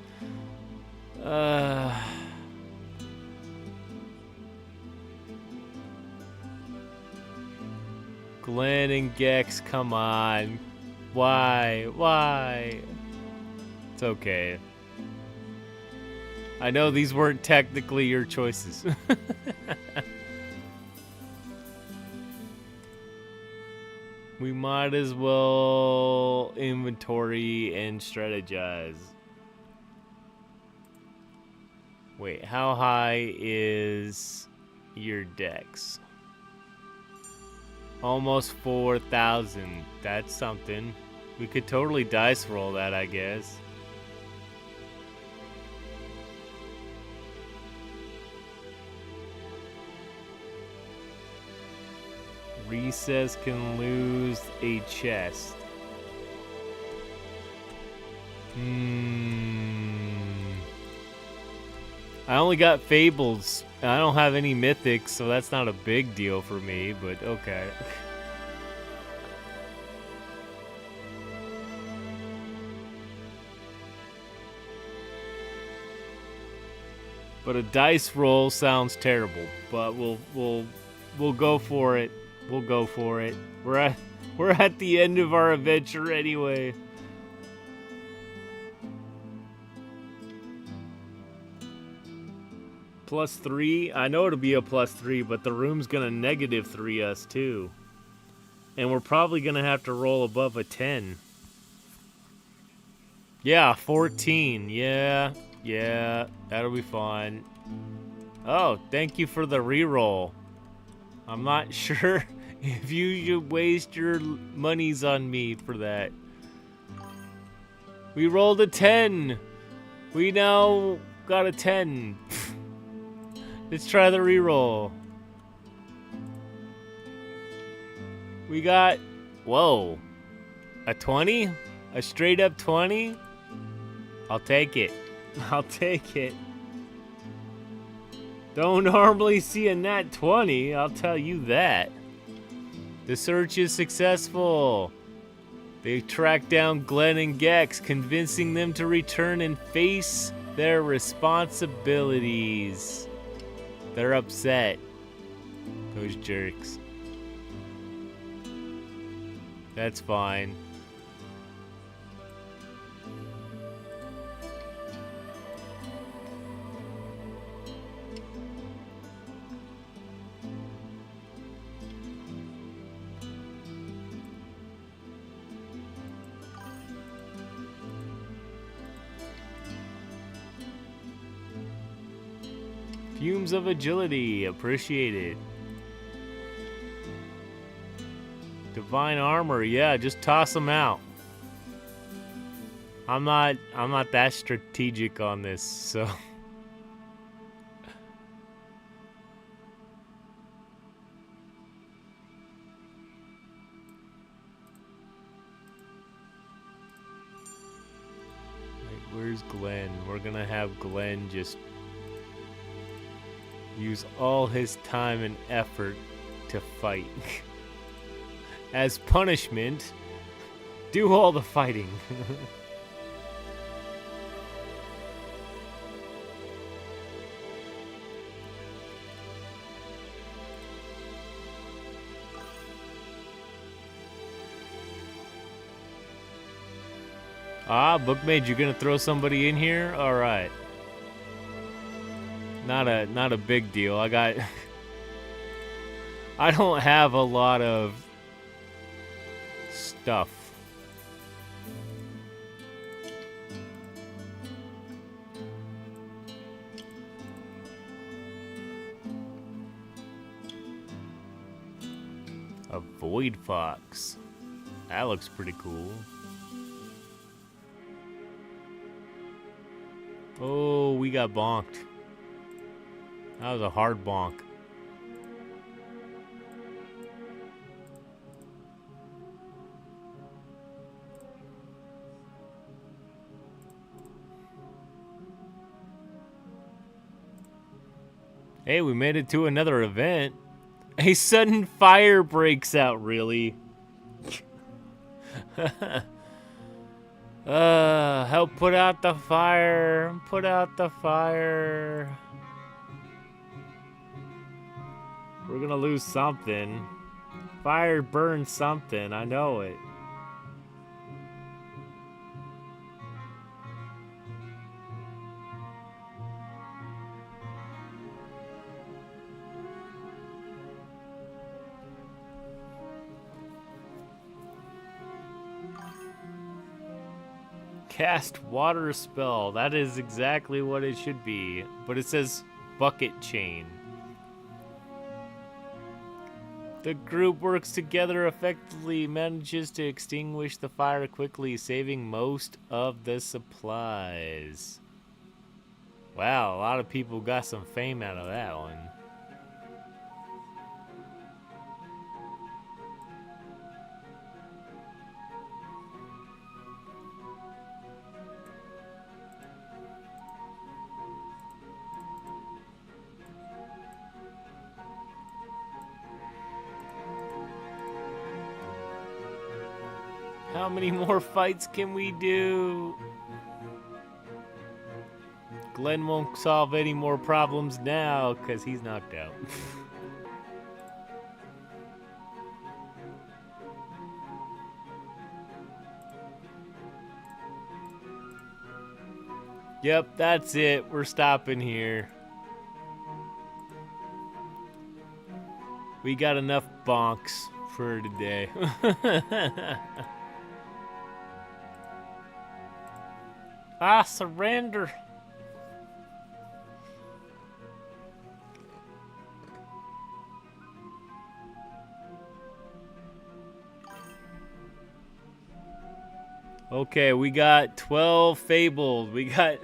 Glenn and Gex, come on. Why? Why? It's okay. I know these weren't technically your choices. We might as well inventory and strategize. Wait, how high is your dex? Almost 4,000. That's something. We could totally dice roll that, I guess. Recess can lose a chest. I only got fables. I don't have any mythics, so that's not a big deal for me, but okay. But a dice roll sounds terrible, but we'll go for it. We'll go for it. We're at the end of our adventure anyway. +3? I know it'll be a +3, but the room's gonna -3 us too. And we're probably gonna have to roll above a 10. Yeah, 14. Yeah, that'll be fun. Oh, thank you for the reroll. I'm not sure if you should waste your monies on me for that. We rolled a 10. We now got a 10. Let's try the reroll. We got, whoa, a 20? A straight up 20? I'll take it. I'll take it. Don't normally see a nat 20, I'll tell you that. The search is successful. They track down Glenn and Gex, convincing them to return and face their responsibilities. They're upset. Those jerks. That's fine. Fumes of agility, appreciated. Divine armor, yeah, just toss them out. I'm not that strategic on this, so. Wait, where's Glenn? We're gonna have Glenn just use all his time and effort to fight. As punishment, do all the fighting. Ah, Bookmage, you're gonna throw somebody in here? Alright. Not a big deal. I don't have a lot of stuff. A Void Fox. That looks pretty cool. Oh, we got bonked. That was a hard bonk. Hey, we made it to another event. A sudden fire breaks out, really? Help put out the fire. Put out the fire. We're gonna lose something. Fire burns something, I know it. Cast water spell. That is exactly what it should be. But it says bucket chain. The group works together effectively, manages to extinguish the fire quickly, saving most of the supplies. Wow, a lot of people got some fame out of that one. How many more fights can we do? Glenn won't solve any more problems now because he's knocked out. Yep, that's it. We're stopping here. We got enough bonks for today. I surrender. Okay, we got 12 fabled. We got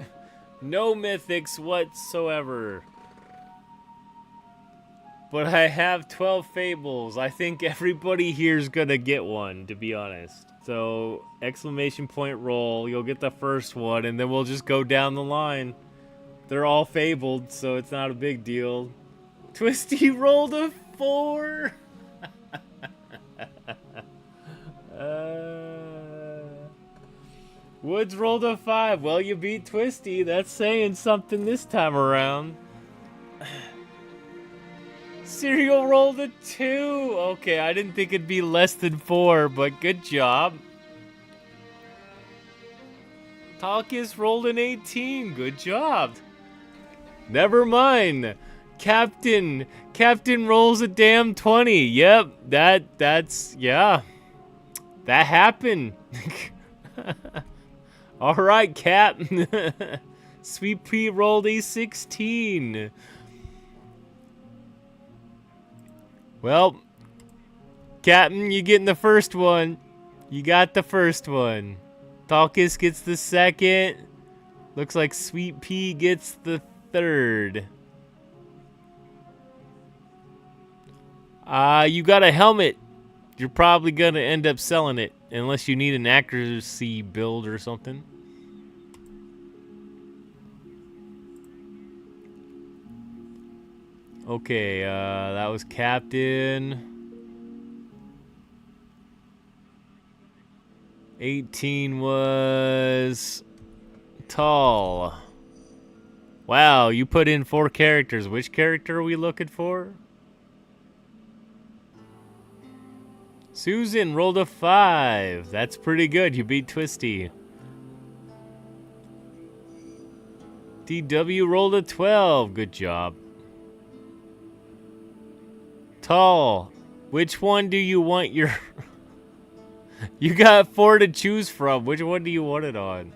no mythics whatsoever. but I have 12 fables. I think everybody here's gonna get one, to be honest. So, exclamation point roll, you'll get the first one, and then we'll just go down the line. They're all fabled, so it's not a big deal. Twisty rolled a 4! Woods rolled a 5. Well, you beat Twisty. That's saying something this time around. Cereal rolled a 2. Okay, I didn't think it'd be less than 4, but good job. Talkus rolled an 18. Good job. Never mind. Captain rolls a damn 20. Yep, that's yeah. That happened. All right, Cap. Sweet Pea rolled a 16. Well, Captain, you getting the first one. You got the first one. Talkus gets the second. Looks like Sweet Pea gets the third. You got a helmet. You're probably gonna end up selling it, unless you need an accuracy build or something. Okay, that was Captain. 18 was Tall. Wow, you put in 4 characters. Which character are we looking for? Susan rolled a 5. That's pretty good. You beat Twisty. DW rolled a 12. Good job. Tall. Which one do you want your... You got 4 to choose from. Which one do you want it on?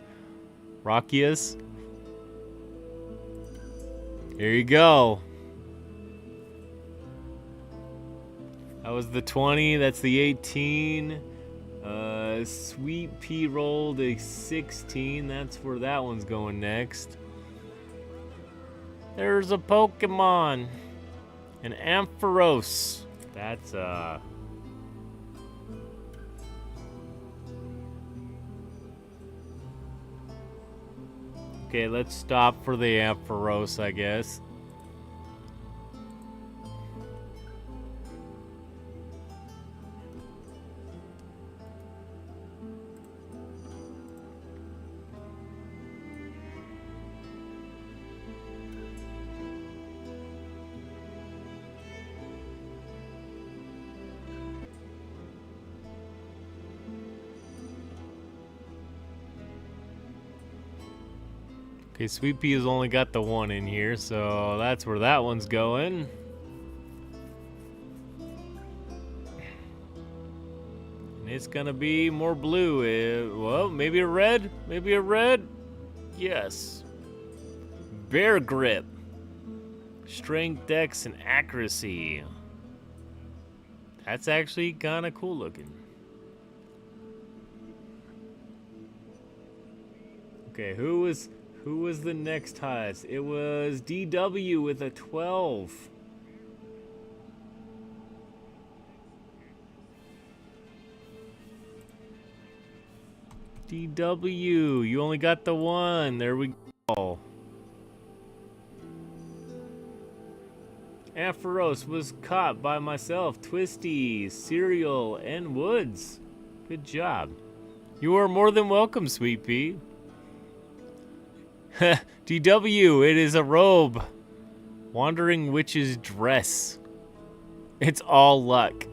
Rockius? Here you go. That was the 20. That's the 18. Sweet Pea rolled a 16. That's where that one's going next. There's a Pokemon. An Ampharos. That's, Okay, let's stop for the Ampharos, I guess. Okay, Sweet Pea has only got the 1 in here, so that's where that one's going. And it's gonna be more blue. Well, maybe a red? Maybe a red? Yes. Bear Grip. Strength, Dex, and Accuracy. That's actually kinda cool looking. Okay, who was the next highest? It was DW with a 12. DW, you only got the 1. There we go. Ampharos was caught by myself, Twisty, Cereal, and Woods. Good job. You are more than welcome, Sweet Pea. DW, it is a robe. Wandering Witch's dress. It's all luck.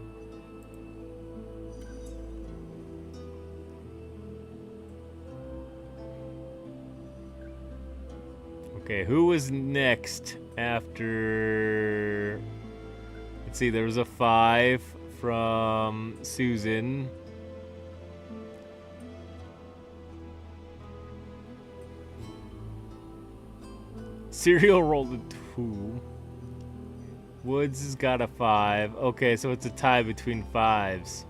Okay, who was next after... Let's see, there was a 5 from Susan. Cereal rolled a 2. Woods has got a 5. Okay, so it's a tie between 5s.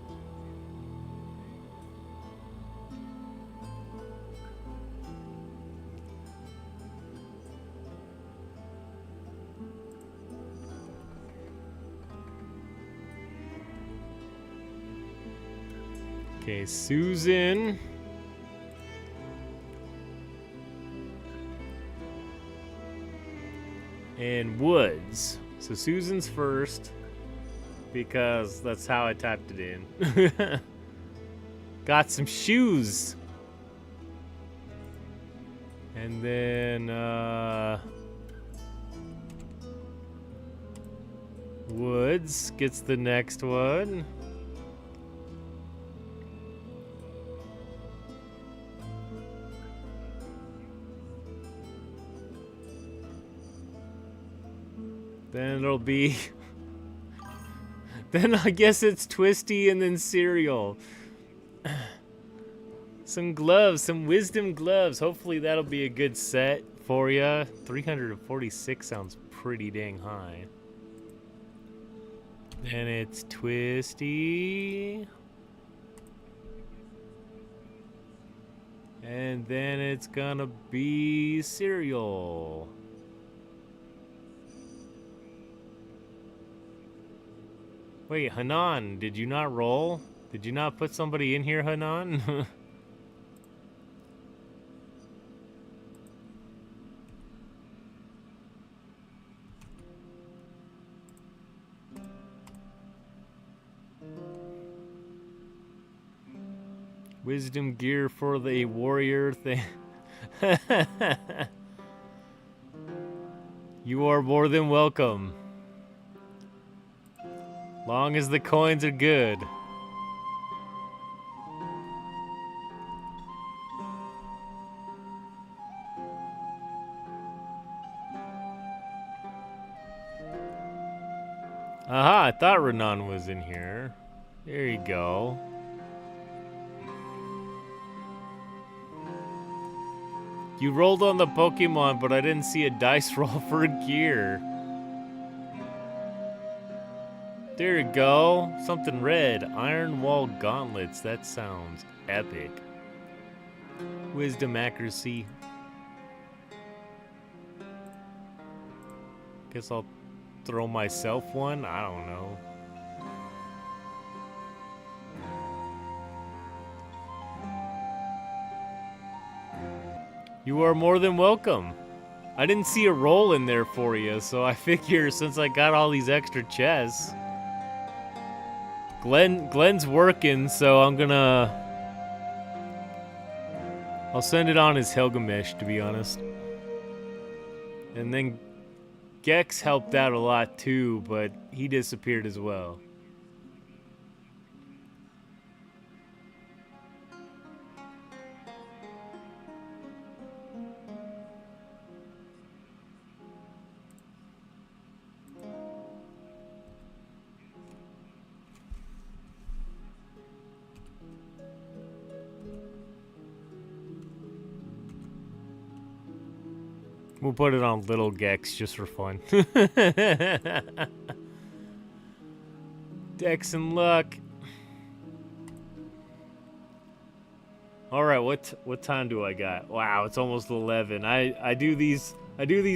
Okay, Susan. And Woods. So Susan's first because that's how I typed it in. Got some shoes. And then Woods gets the next one. Then it'll be... then I guess it's Twisty and then Cereal. Some gloves, some wisdom gloves. Hopefully that'll be a good set for you. 346 sounds pretty dang high. Then it's Twisty. And then it's gonna be Cereal. Wait, Hanan, did you not roll? Did you not put somebody in here, Hanan? Wisdom gear for the warrior thing. You are more than welcome. Long as the coins are good. Aha, I thought Renan was in here. There you go. You rolled on the Pokemon, but I didn't see a dice roll for gear. There you go. Something red. Iron Wall Gauntlets. That sounds epic. Wisdom accuracy. Guess I'll throw myself one. I don't know. You are more than welcome. I didn't see a roll in there for you, so I figure since I got all these extra chests, Glenn's working, so I'll send it on as Helgamesh, to be honest. And then Gex helped out a lot too, but he disappeared as well. We'll put it on Little Gex just for fun. Dex and Luck. All right, what time do I got? Wow, it's almost 11. I do these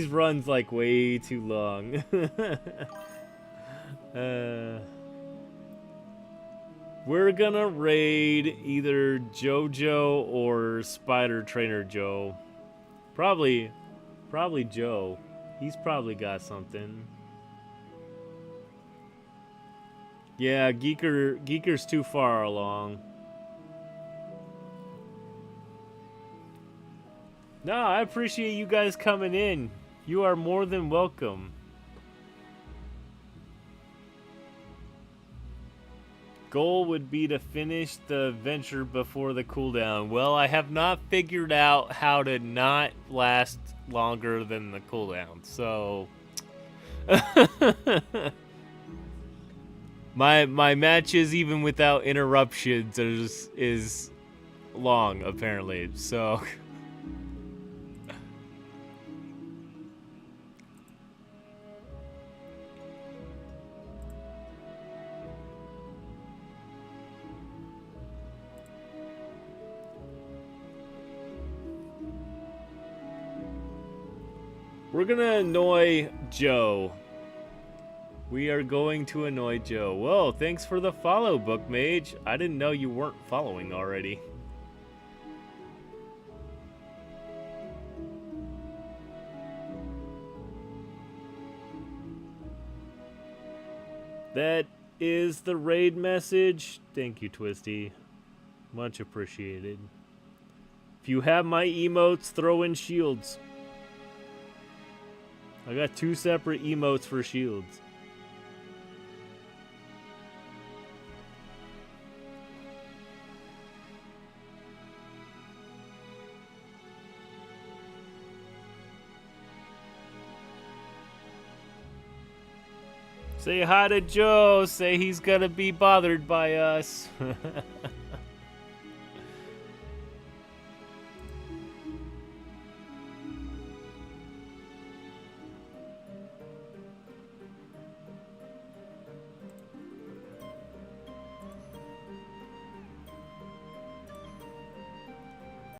runs like way too long. We're gonna raid either JoJo or Spider Trainer Joe. Probably Joe. He's probably got something. Yeah, Geeker's too far along. No, I appreciate you guys coming in. You are more than welcome. Goal would be to finish the venture before the cooldown. Well, I have not figured out how to not last longer than the cooldown, so my matches, even without interruptions, is long apparently. So we're gonna annoy Joe. We are going to annoy Joe. Whoa, thanks for the follow, Book Mage. I didn't know you weren't following already. That is the raid message. Thank you, Twisty. Much appreciated. If you have my emotes, throw in shields. I got 2 separate emotes for shields. Say hi to Joe. Say he's gonna be bothered by us.